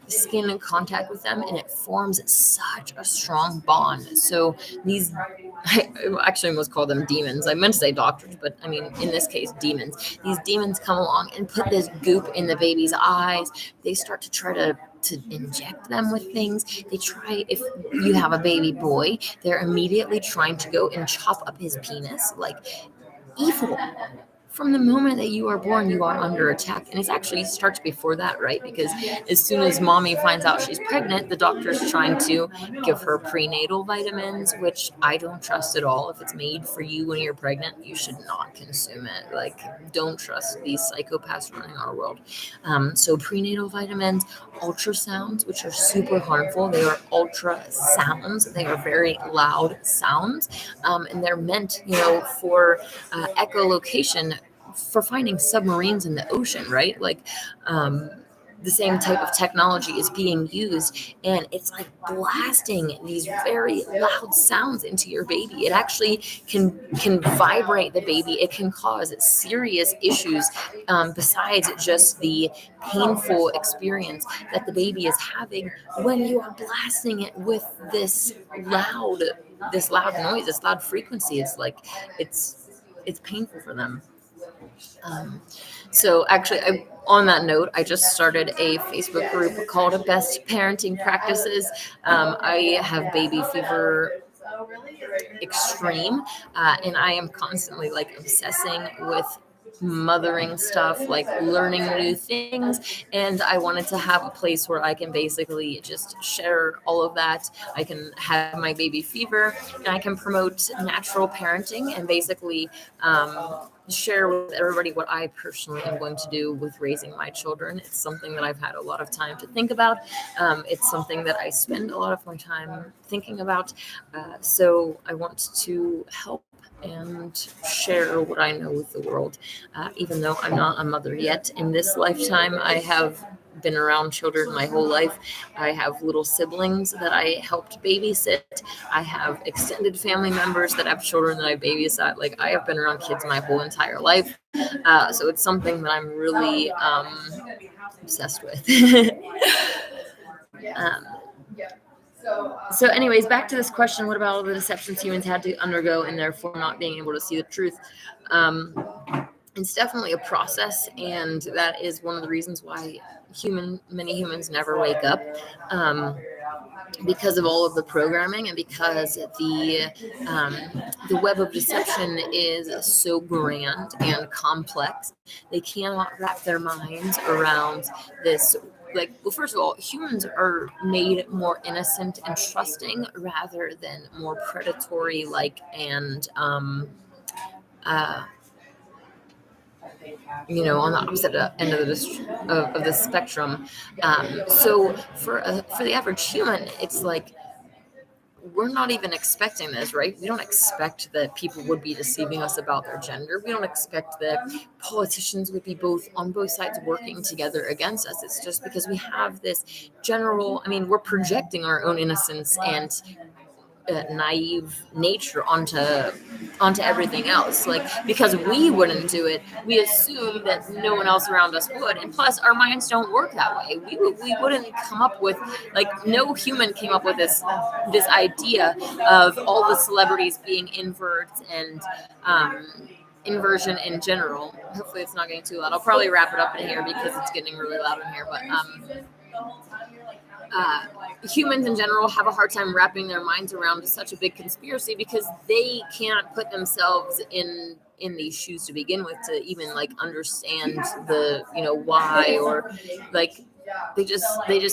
skin contact with them, and it forms such a strong bond. So these, I actually almost call them demons. I meant to say doctors, but I mean, in this case, demons. These demons come along and put this goop in the baby's eyes. They start to try to inject them with things. They try, if you have a baby boy, they're immediately trying to go and chop up his penis. Like, evil. From the moment that you are born, you are under attack. And it actually starts before that, right? Because as soon as mommy finds out she's pregnant, the doctor's trying to give her prenatal vitamins, which I don't trust at all. If it's made for you when you're pregnant, you should not consume it. Like, don't trust these psychopaths running our world. So prenatal vitamins, ultrasounds, which are super harmful. They are ultrasounds. They are very loud sounds. And they're meant, for echolocation, for finding submarines in the ocean, right? Like, the same type of technology is being used, and it's like blasting these very loud sounds into your baby. It actually can vibrate the baby. It can cause serious issues, besides just the painful experience that the baby is having when you are blasting it with loud this loud noise, this loud frequency. It's like it's painful for them. So actually, on that note, I just started a Facebook group called Best Parenting Practices. I have baby fever extreme, and I am constantly like obsessing with mothering stuff, like learning new things, and I wanted to have a place where I can basically just share all of that. I can have my baby fever, and I can promote natural parenting, and basically share with everybody what I personally am going to do with raising my children. It's something that I've had a lot of time to think about. It's something that I spend a lot of my time thinking about. So I want to help and share what I know with the world. Even though I'm not a mother yet in this lifetime, I have been around children my whole life. I have little siblings that I helped babysit. I have extended family members that have children that I babysat. Like, I have been around kids my whole entire life. So it's something that I'm really obsessed with. So anyways, back to this question: what about all the deceptions humans had to undergo and therefore not being able to see the truth? It's definitely a process, and that is one of the reasons why many humans never wake up, because of all of the programming, and because the web of deception is so grand and complex. They cannot wrap their minds around this. Like, well, first of all, humans are made more innocent and trusting rather than more predatory, and on the opposite end of the spectrum. So for the average human, it's like, we're not even expecting this, right? We don't expect that people would be deceiving us about their gender. We don't expect that politicians would be on both sides working together against us. It's just because we have this general, we're projecting our own innocence and naive nature onto everything else. Like, because we wouldn't do it, we assume that no one else around us would. And plus, our minds don't work that way. We wouldn't come up with, like, no human came up with this idea of all the celebrities being inverts and inversion in general. Hopefully it's not getting too loud. I'll probably wrap it up in here because it's getting really loud in here. But humans in general have a hard time wrapping their minds around such a big conspiracy, because they can't put themselves in these shoes to begin with, to even understand the why, or they just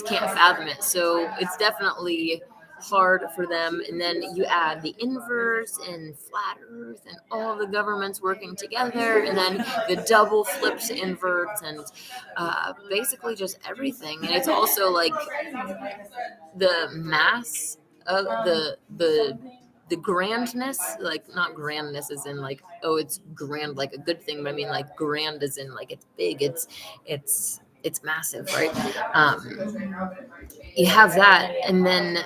can't fathom it. So it's definitely hard for them. And then you add the inverse and flat earth and all the governments working together, and then the double flipped inverts, and basically just everything. And it's also like the mass of the grandness, like, not grandness as in like, oh, it's grand, like a good thing, but like grand as in like it's big, it's massive, right? You have that, and then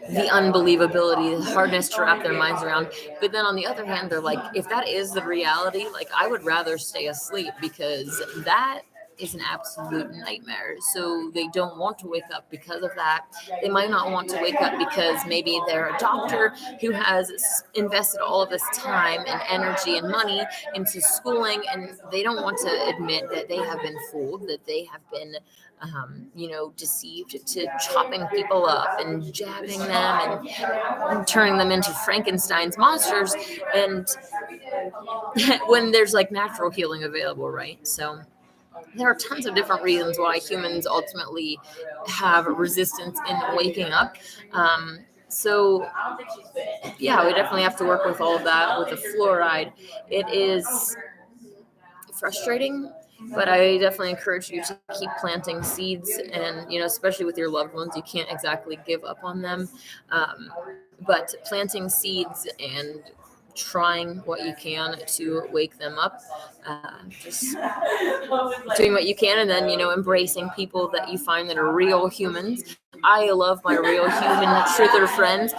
the unbelievability, the hardness to wrap their minds around. But then on the other hand, they're like, if that is the reality, like, I would rather stay asleep, because that is an absolute nightmare. So they don't want to wake up because of that. They might not want to wake up because maybe they're a doctor who has invested all of this time and energy and money into schooling, and they don't want to admit that they have been fooled, that they have been deceived to chopping people up and jabbing them and turning them into Frankenstein's monsters, and when there's like natural healing available, right? So there are tons of different reasons why humans ultimately have resistance in waking up. So yeah, we definitely have to work with all of that. With the fluoride, it is frustrating, but I definitely encourage you to keep planting seeds, and especially with your loved ones, you can't exactly give up on them, but planting seeds and trying what you can to wake them up, just doing what you can, and then, embracing people that you find that are real humans. I love my real human truther friends.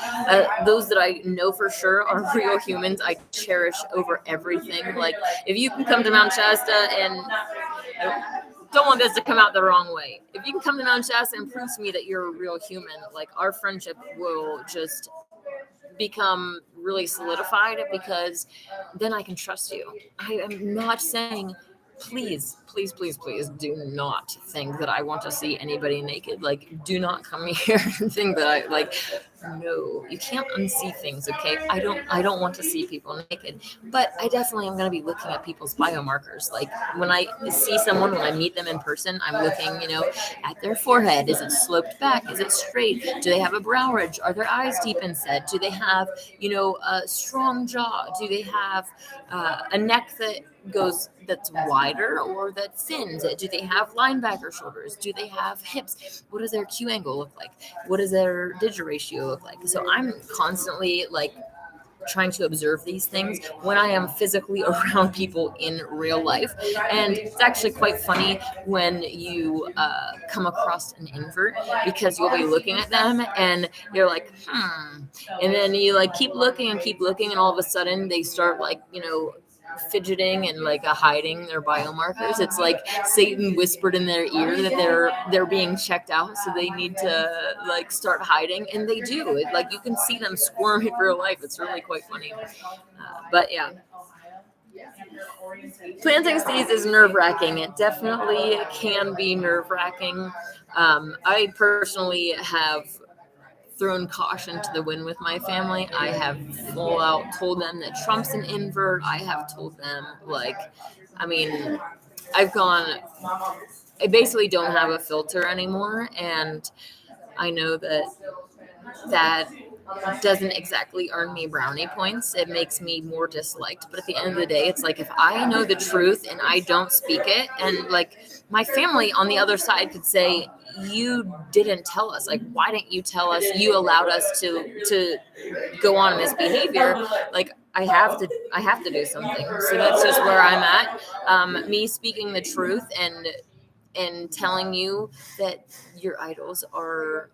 Those that I know for sure are real humans, I cherish over everything. Like, if you can come to Mount Shasta and don't want this to come out the wrong way. If you can come to Mount Shasta and prove to me that you're a real human, like, our friendship will just become really solidified, because then I can trust you. I am not saying, please do not think that I want to see anybody naked. Like, do not come here and think that I, like, no, you can't unsee things, okay? I don't want to see people naked, but I definitely am going to be looking at people's biomarkers. Like, when I see someone, when I meet them in person, I'm looking, at their forehead. Is it sloped back? Is it straight? Do they have a brow ridge? Are their eyes deep and set? Do they have, a strong jaw? Do they have a neck that's wider or that thins? Do they have linebacker shoulders? Do they have hips? What does their Q angle look like? What does their digit ratio look like? So I'm constantly, like, trying to observe these things when I am physically around people in real life. And it's actually quite funny when you come across an invert, because you'll be looking at them and you're like, and then you, like, keep looking, and all of a sudden they start, like, fidgeting and, like, hiding their biomarkers. It's like Satan whispered in their ear that they're being checked out, so they need to, like, start hiding, and they do. Like, you can see them squirm in real life. It's really quite funny. But yeah, planting seeds is nerve-wracking. It definitely can be nerve-wracking. I personally have thrown caution to the wind with my family. I have full out told them that Trump's an invert. I have told them, like, I basically don't have a filter anymore. And I know that doesn't exactly earn me brownie points. It makes me more disliked. But at the end of the day, it's like, if I know the truth and I don't speak it, and, like, my family on the other side could say, you didn't tell us. Like, why didn't you tell us? You allowed us to go on in this behavior. Like, I have to do something. So that's just where I'm at. Me speaking the truth and telling you that your idols are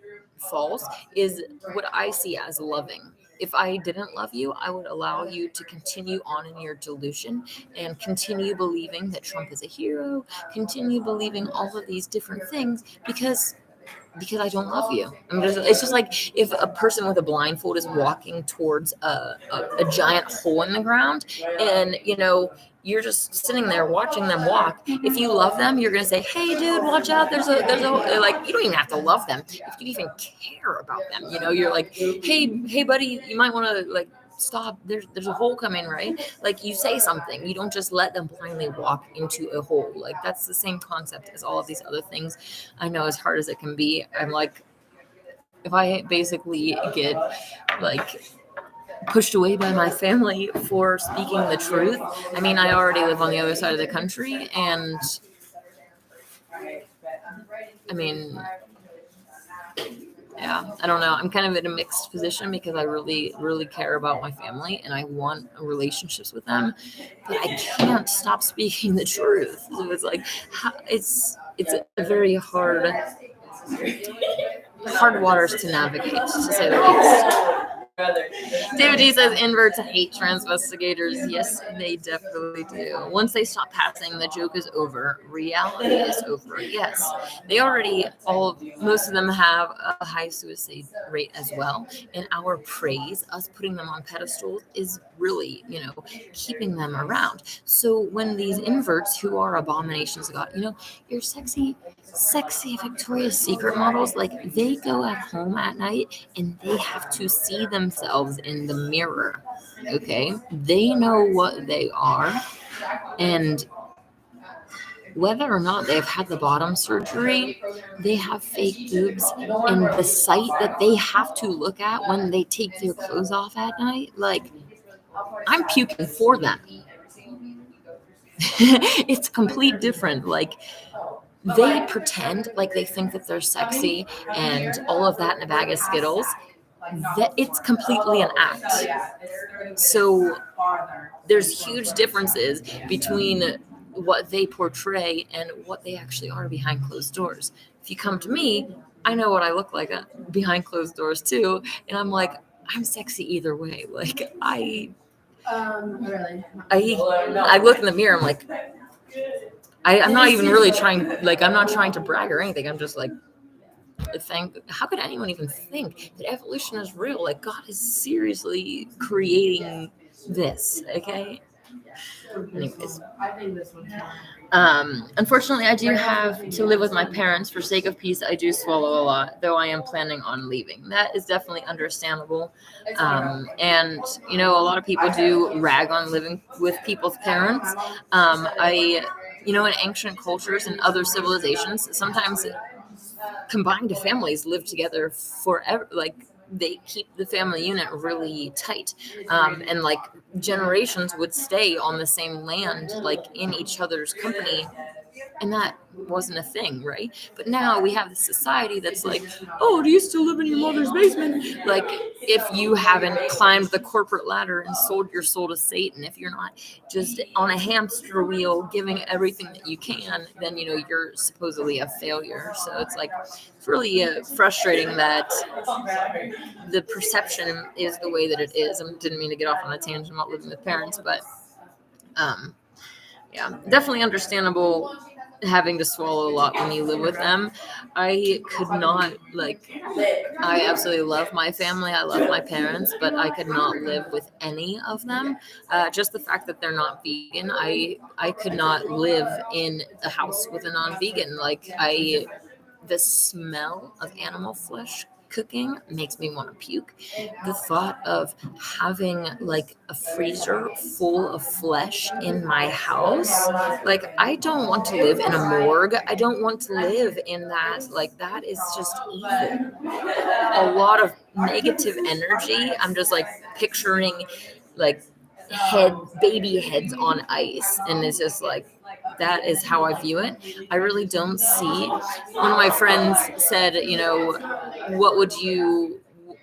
false is what I see as loving. If I didn't love you, I would allow you to continue on in your delusion and continue believing that Trump is a hero, continue believing all of these different things, because I don't love you. It's just like if a person with a blindfold is walking towards a giant hole in the ground, and you're just sitting there watching them walk. If you love them, you're gonna say, "Hey, dude, watch out! There's a like." You don't even have to love them. If you even care about them, you're like, "Hey, buddy, you might want to, like, stop. There's a hole coming, right?" Like, you say something. You don't just let them blindly walk into a hole. Like, that's the same concept as all of these other things. I know, as hard as it can be, I'm like, if I basically get, like, pushed away by my family for speaking the truth. I mean, I already live on the other side of the country, and I mean, yeah, I don't know. I'm kind of in a mixed position, because I really, really care about my family and I want relationships with them, but I can't stop speaking the truth. So it's like, it's a very hard waters to navigate, to say the least. David D says inverts hate tranvestigators. Yes, they definitely do. Once they stop passing, the joke is over. Reality is over. Yes, they already, most of them have a high suicide rate as well. And our praise, us putting them on pedestals, is really, keeping them around. So when these inverts, who are abominations of God, you're sexy Victoria's Secret models, like, they go at home at night and they have to see themselves in the mirror. Okay, they know what they are, and whether or not they've had the bottom surgery, they have fake boobs, and the sight that they have to look at when they take their clothes off at night, like, I'm puking for them. It's complete different. Like, they pretend like they think that they're sexy and all of that in a bag of Skittles. that it's completely an act. So there's huge differences between what they portray and what they actually are behind closed doors. If you come to me, I know what I look like behind closed doors too, and I'm like, I'm sexy either way. Like I look in the mirror, I'm like, I'm not even really trying, like, I'm not trying to brag or anything. I'm just like, how could anyone even think that evolution is real? Like, God is seriously creating this, okay? Anyways, unfortunately, I do have to live with my parents. For sake of peace, I do swallow a lot, though I am planning on leaving. That is definitely understandable. And, you know, a lot of people do rag on living with people's parents. You know, in ancient cultures and other civilizations, sometimes combined families live together forever. Like, they keep the family unit really tight, and like generations would stay on the same land, like in each other's company, and that wasn't a thing, right? But now we have this society that's like, oh, do you still live in your mother's basement? Like, if you haven't climbed the corporate ladder and sold your soul to Satan, if you're not just on a hamster wheel giving everything that you can, then, you know, you're supposedly a failure. So it's like, it's really frustrating that the perception is the way that it is. I didn't mean to get off on a tangent about living with parents, but yeah, definitely understandable having to swallow a lot when you live with them. I could not, like, I absolutely love my family. I love my parents, but I could not live with any of them. Just the fact that they're not vegan, I could not live in a house with a non-vegan. Like, the smell of animal flesh cooking makes me want to puke. The thought of having like a freezer full of flesh in my house, like, I don't want to live in a morgue. I don't want to live in that. Like, that is just evil. A lot of negative energy. I'm just like picturing like baby heads on ice, and it's just like, that is how I view it. I really don't see. One of my friends said, you know,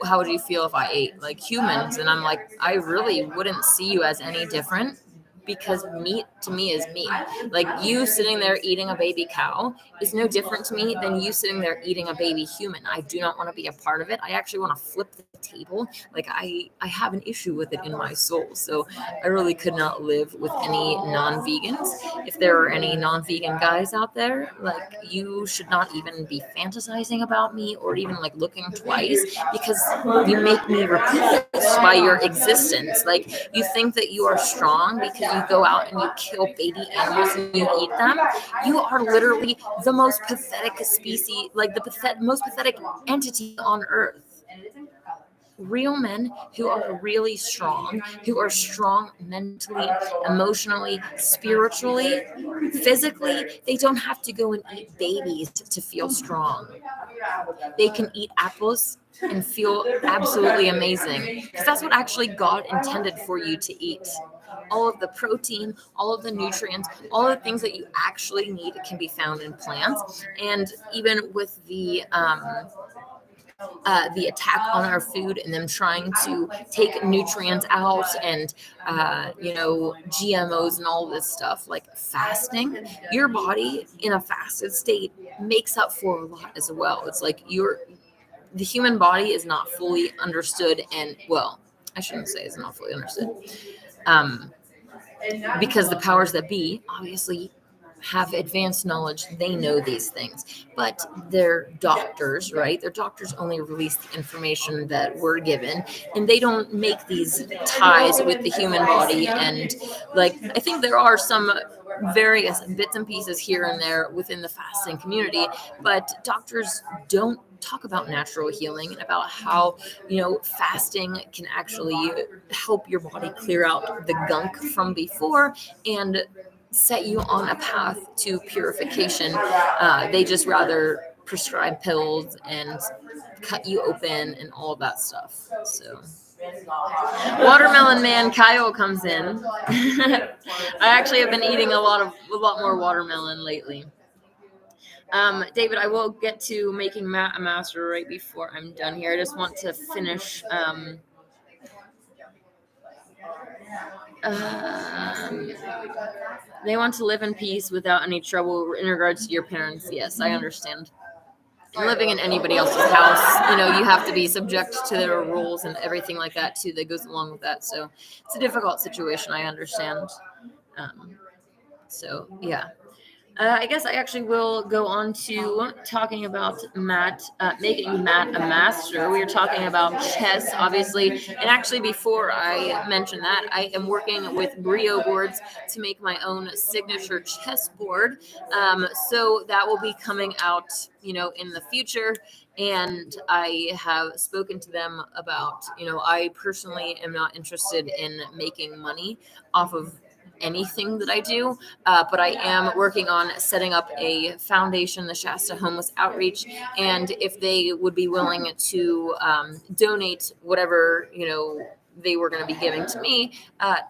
how would you feel if I ate like humans? And I'm like, I really wouldn't see you as any different, because meat to me is meat. Like, you sitting there eating a baby cow is no different to me than you sitting there eating a baby human. I do not want to be a part of it. I actually want to flip the table. Like, I have an issue with it in my soul. So I really could not live with any non-vegans. If there are any non-vegan guys out there, like, you should not even be fantasizing about me or even like looking twice, because you make me repulsed by your existence. Like, you think that you are strong because you go out and you kill baby animals and you eat them. You are literally the most pathetic species, like the most pathetic entity on earth. Real men who are really strong, who are strong mentally, emotionally, spiritually, physically, they don't have to go and eat babies to feel strong. They can eat apples and feel absolutely amazing, because that's what actually God intended for you to eat. All of the protein, all of the nutrients, all the things that you actually need can be found in plants. And even with the attack on our food and them trying to take nutrients out, and you know, GMOs and all this stuff, like fasting, your body in a fasted state makes up for a lot as well. It's like the human body is not fully understood, and, well, I shouldn't say it's not fully understood, because the powers that be obviously have advanced knowledge. They know these things, but they're doctors, right? Their doctors only release the information that we're given, and they don't make these ties with the human body. And, like, I think there are some various bits and pieces here and there within the fasting community, but doctors don't talk about natural healing and about how, you know, fasting can actually help your body clear out the gunk from before and set you on a path to purification. They just rather prescribe pills and cut you open and all of that stuff. So, Watermelon Man Kyle comes in. I actually have been eating a lot more watermelon lately. David, I will get to making Matt a master right before I'm done here. I just want to finish. They want to live in peace without any trouble in regards to your parents. Yes, I understand. And living in anybody else's house, you have to be subject to their rules and everything like that too that goes along with that. So it's a difficult situation. I understand. So yeah. I guess I actually will go on to talking about Matt, making Matt a master. We were talking about chess, obviously. And actually, before I mention that, I am working with Brio boards to make my own signature chess board. So that will be coming out, in the future. And I have spoken to them about, I personally am not interested in making money off of anything that I do, but I am working on setting up a foundation, the Shasta Homeless Outreach, and if they would be willing to donate whatever they were going to be giving to me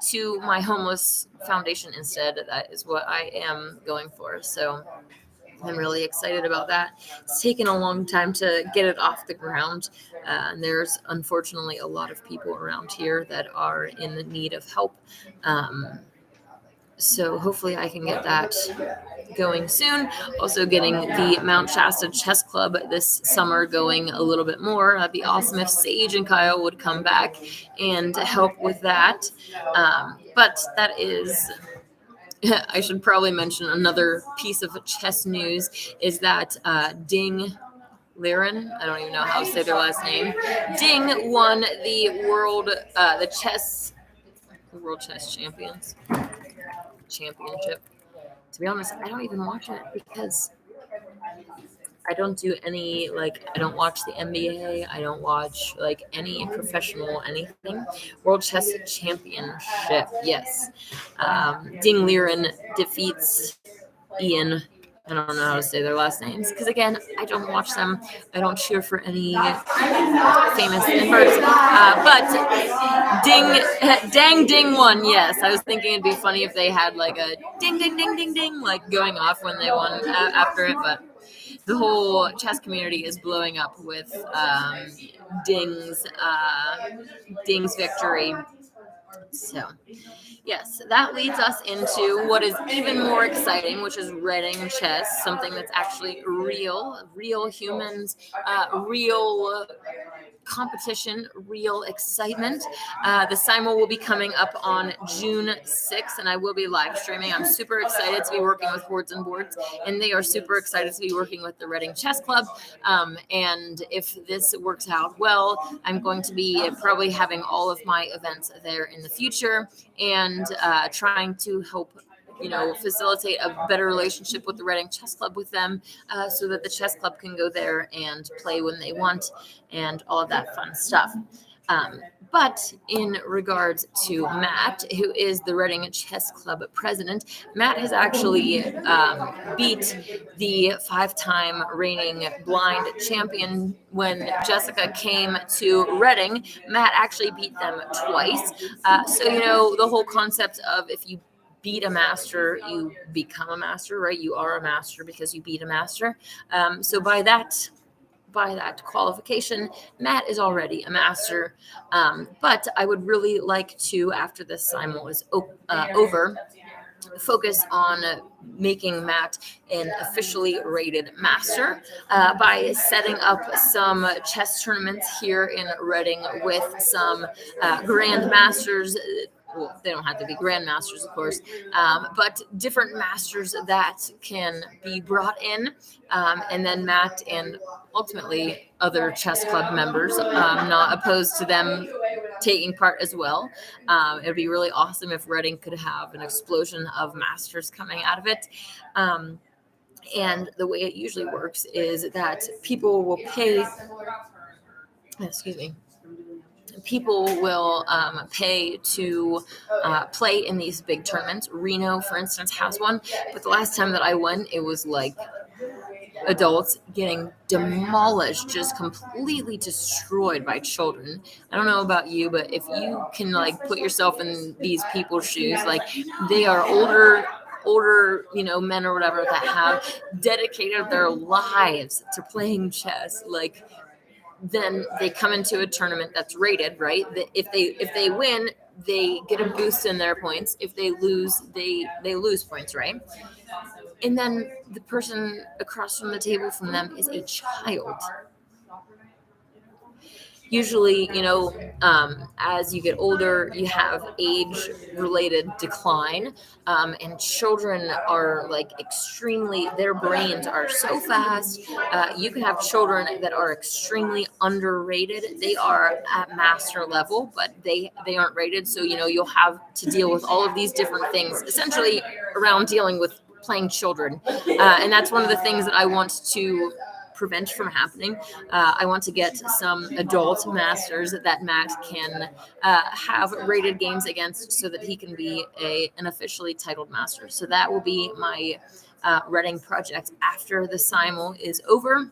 to my homeless foundation instead, that is what I am going for. So I'm really excited about that. It's taken a long time to get it off the ground. And there's unfortunately a lot of people around here that are in the need of help. So hopefully I can get that going soon. Also getting the Mount Shasta Chess Club this summer going a little bit more. That'd be awesome if Sage and Kyle would come back and help with that. But that is... I should probably mention another piece of chess news is that Ding Liren, I don't even know how to say their last name. Ding won the world chess championship. To be honest, I don't even watch it because I don't do any, I don't watch the NBA. I don't watch, any professional anything. World Chess Championship, yes. Ding Liren defeats Ian. I don't know how to say their last names because, again, I don't watch them. I don't cheer for any famous members. But Ding won, yes. I was thinking it'd be funny if they had, a ding, ding, ding, ding, ding, going off when they won after it, but the whole chess community is blowing up with Ding's victory. So, yes, that leads us into what is even more exciting, which is Reading Chess, something that's actually real humans, real competition, real excitement. The Simul will be coming up on June 6th, and I will be live streaming. I'm super excited to be working with Hordes and Boards, and they are super excited to be working with the Reading Chess Club. And if this works out well, I'm going to be probably having all of my events there in the future and trying to help facilitate a better relationship with the Reading Chess Club with them so that the chess club can go there and play when they want and all of that fun stuff. But in regards to Matt, who is the Reading Chess Club president, Matt has actually beat the 5-time reigning blind champion when Jessica came to Reading. Matt actually beat them twice. So, the whole concept of if you beat a master, you become a master, right? You are a master because you beat a master. So by that qualification, Matt is already a master. But I would really like to, after this Simul is over, focus on making Matt an officially rated master by setting up some chess tournaments here in Reading with some grandmasters. Well, they don't have to be grandmasters, of course, but different masters that can be brought in, and then Matt and ultimately other chess club members, not opposed to them taking part as well. It would be really awesome if Reading could have an explosion of masters coming out of it. And the way it usually works is that people will pay, people will pay to play in these big tournaments. Reno, for instance, has one. But the last time that I went, it was like adults getting demolished, just completely destroyed by children. I don't know about you, but if you can put yourself in these people's shoes, they are older older, men or whatever that have dedicated their lives to playing chess, like, then they come into a tournament that's rated, right? If they win, they get a boost in their points. If they lose, they lose points, right? And then the person across from the table from them is a child. Usually, as you get older, you have age-related decline, and children are like extremely. Their brains are so fast. You can have children that are extremely underrated. They are at master level, but they aren't rated. So you'll have to deal with all of these different things, essentially around dealing with playing children, and that's one of the things that I want to prevent from happening. I want to get some adult masters that Matt can have rated games against, so that he can be an officially titled master. So that will be my Reading project after the simul is over.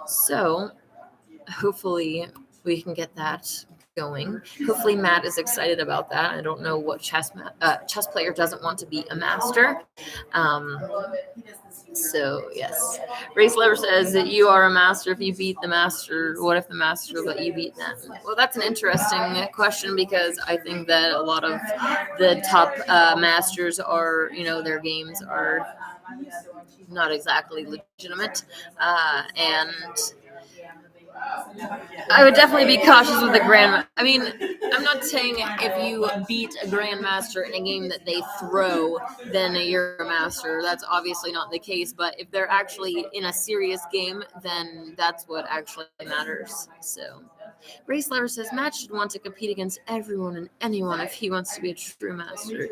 So hopefully we can get that going. Hopefully Matt is excited about that. I don't know what chess player doesn't want to be a master. So yes, Race Lover says that you are a master if you beat the master. What if the master let you beat them? Well, that's an interesting question, because I think that a lot of the top masters are, their games are not exactly legitimate, and I would definitely be cautious with the grand. I mean, I'm not saying if you beat a grandmaster in a game that they throw, then you're a master. That's obviously not the case. But if they're actually in a serious game, then that's what actually matters. So, Race Lover says Matt should want to compete against everyone and anyone if he wants to be a true master.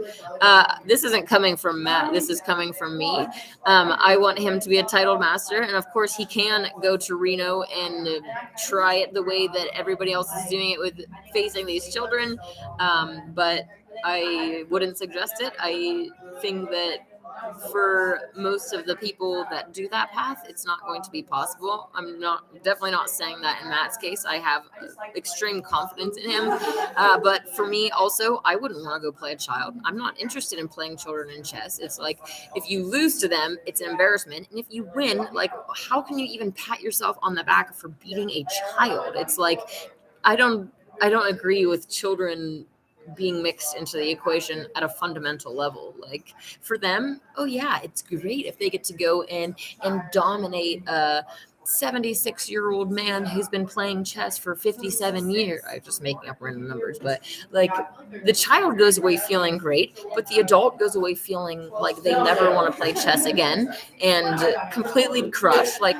This isn't coming from Matt. This is coming from me. I want him to be a titled master, and of course he can go to Reno and try it the way that everybody else is doing it, with facing these children. But I wouldn't suggest it. I think that for most of the people that do that path, it's not going to be possible. I'm definitely not saying that in Matt's case. I have extreme confidence in him. But for me also, I wouldn't want to go play a child. I'm not interested in playing children in chess. It's like, if you lose to them, it's an embarrassment. And if you win, like, how can you even pat yourself on the back for beating a child? It's like, I don't agree with children being mixed into the equation at a fundamental level. Like, for them, oh yeah, it's great if they get to go in and dominate a 76-year-old man who's been playing chess for 57 years. I'm just making up random numbers, but like, the child goes away feeling great, but the adult goes away feeling like they never want to play chess again and completely crushed. Like,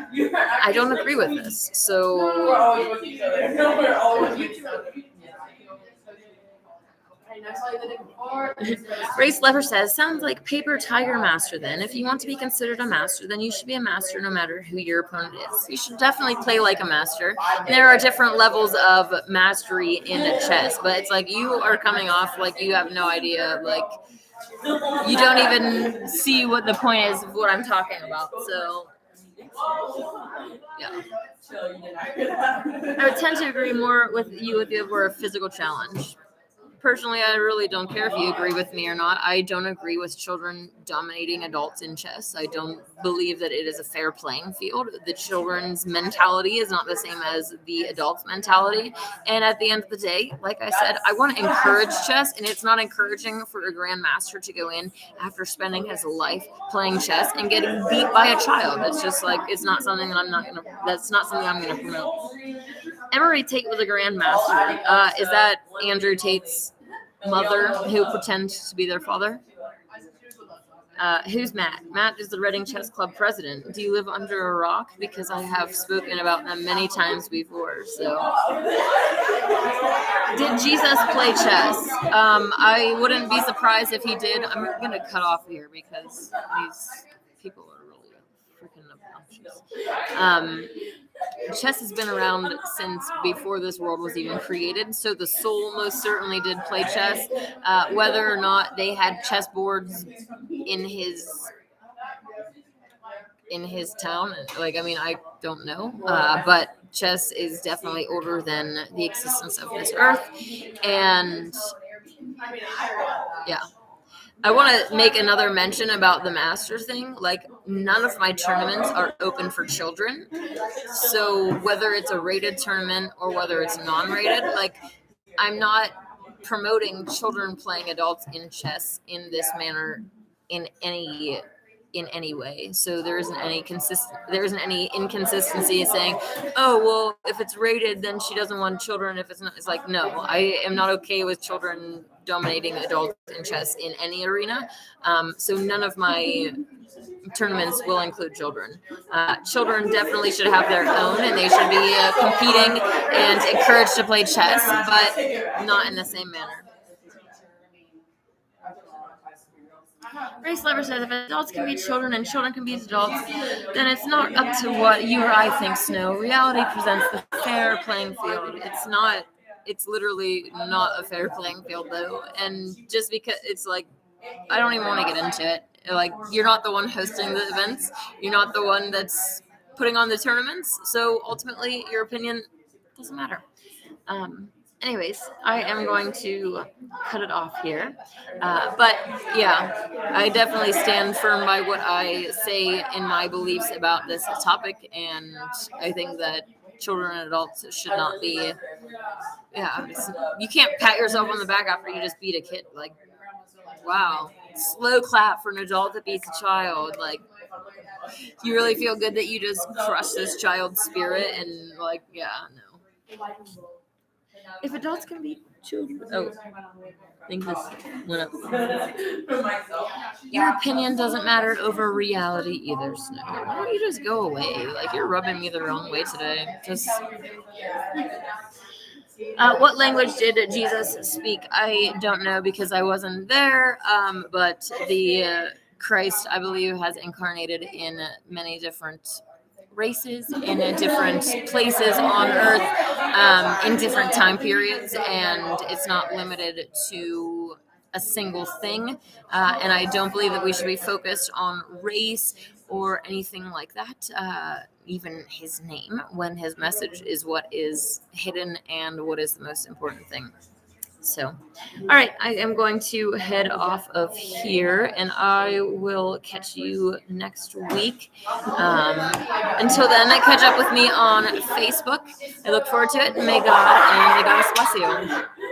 I don't agree with this. So Race Lover says, sounds like paper tiger master then. If you want to be considered a master, then you should be a master no matter who your opponent is. You should definitely play like a master. And there are different levels of mastery in chess, but it's like, you are coming off like you have no idea, like, you don't even see what the point is of what I'm talking about. So yeah, I would tend to agree more with you if it were a physical challenge. Personally, I really don't care if you agree with me or not. I don't agree with children dominating adults in chess. I don't believe that it is a fair playing field. The children's mentality is not the same as the adult's mentality. And at the end of the day, like I said, I want to encourage chess, and it's not encouraging for a grandmaster to go in after spending his life playing chess and getting beat by a child. It's just like, it's not something that that's not something I'm going to promote. Emery Tate was a grandmaster. Is that Andrew Tate's mother who pretends to be their father? Who's Matt? Matt is the Reading Chess Club president. Do you live under a rock? Because I have spoken about them many times before. So, did Jesus play chess? I wouldn't be surprised if he did. I'm going to cut off here because these people are really freaking obnoxious. Chess has been around since before this world was even created, so the soul most certainly did play chess. Whether or not they had chessboards in his town, like, I mean, I don't know, but chess is definitely older than the existence of this earth, and yeah. I want to make another mention about the Masters thing. Like, none of my tournaments are open for children. So whether it's a rated tournament or whether it's non-rated, like, I'm not promoting children playing adults in chess in this manner in any way. So there isn't any inconsistency saying, oh well, if it's rated then she doesn't want children. If it's not, it's like, no, I am not okay with children dominating adults in chess in any arena. So none of my tournaments will include children. Children definitely should have their own, and they should be competing and encouraged to play chess, but not in the same manner. Race Lover says, if adults can be children and children can be adults, then it's not up to what you or I think, Snow. Reality presents the fair playing field. It's literally not a fair playing field, though. And just because it's like, I don't even want to get into it. Like, you're not the one hosting the events. You're not the one that's putting on the tournaments. So ultimately, your opinion doesn't matter. Anyways, I am going to cut it off here. But yeah, I definitely stand firm by what I say in my beliefs about this topic. And I think that children and adults should not be, you can't pat yourself on the back after you just beat a kid. Like, wow, slow clap for an adult that beats a child. Like, you really feel good that you just crushed this child's spirit and, like, yeah, no. If adults can beat children, I think this went up. Your opinion doesn't matter over reality either, Snow. Why don't you just go away? Like, you're rubbing me the wrong way today. Just. What language did Jesus speak? I don't know because I wasn't there, but the Christ, I believe, has incarnated in many different races, in different places on Earth, in different time periods, and it's not limited to a single thing. And I don't believe that we should be focused on race or anything like that, even his name, when his message is what is hidden and what is the most important thing. So, all right, I am going to head off of here, and I will catch you next week. Until then, catch up with me on Facebook. I look forward to it. May God and the goddess bless you.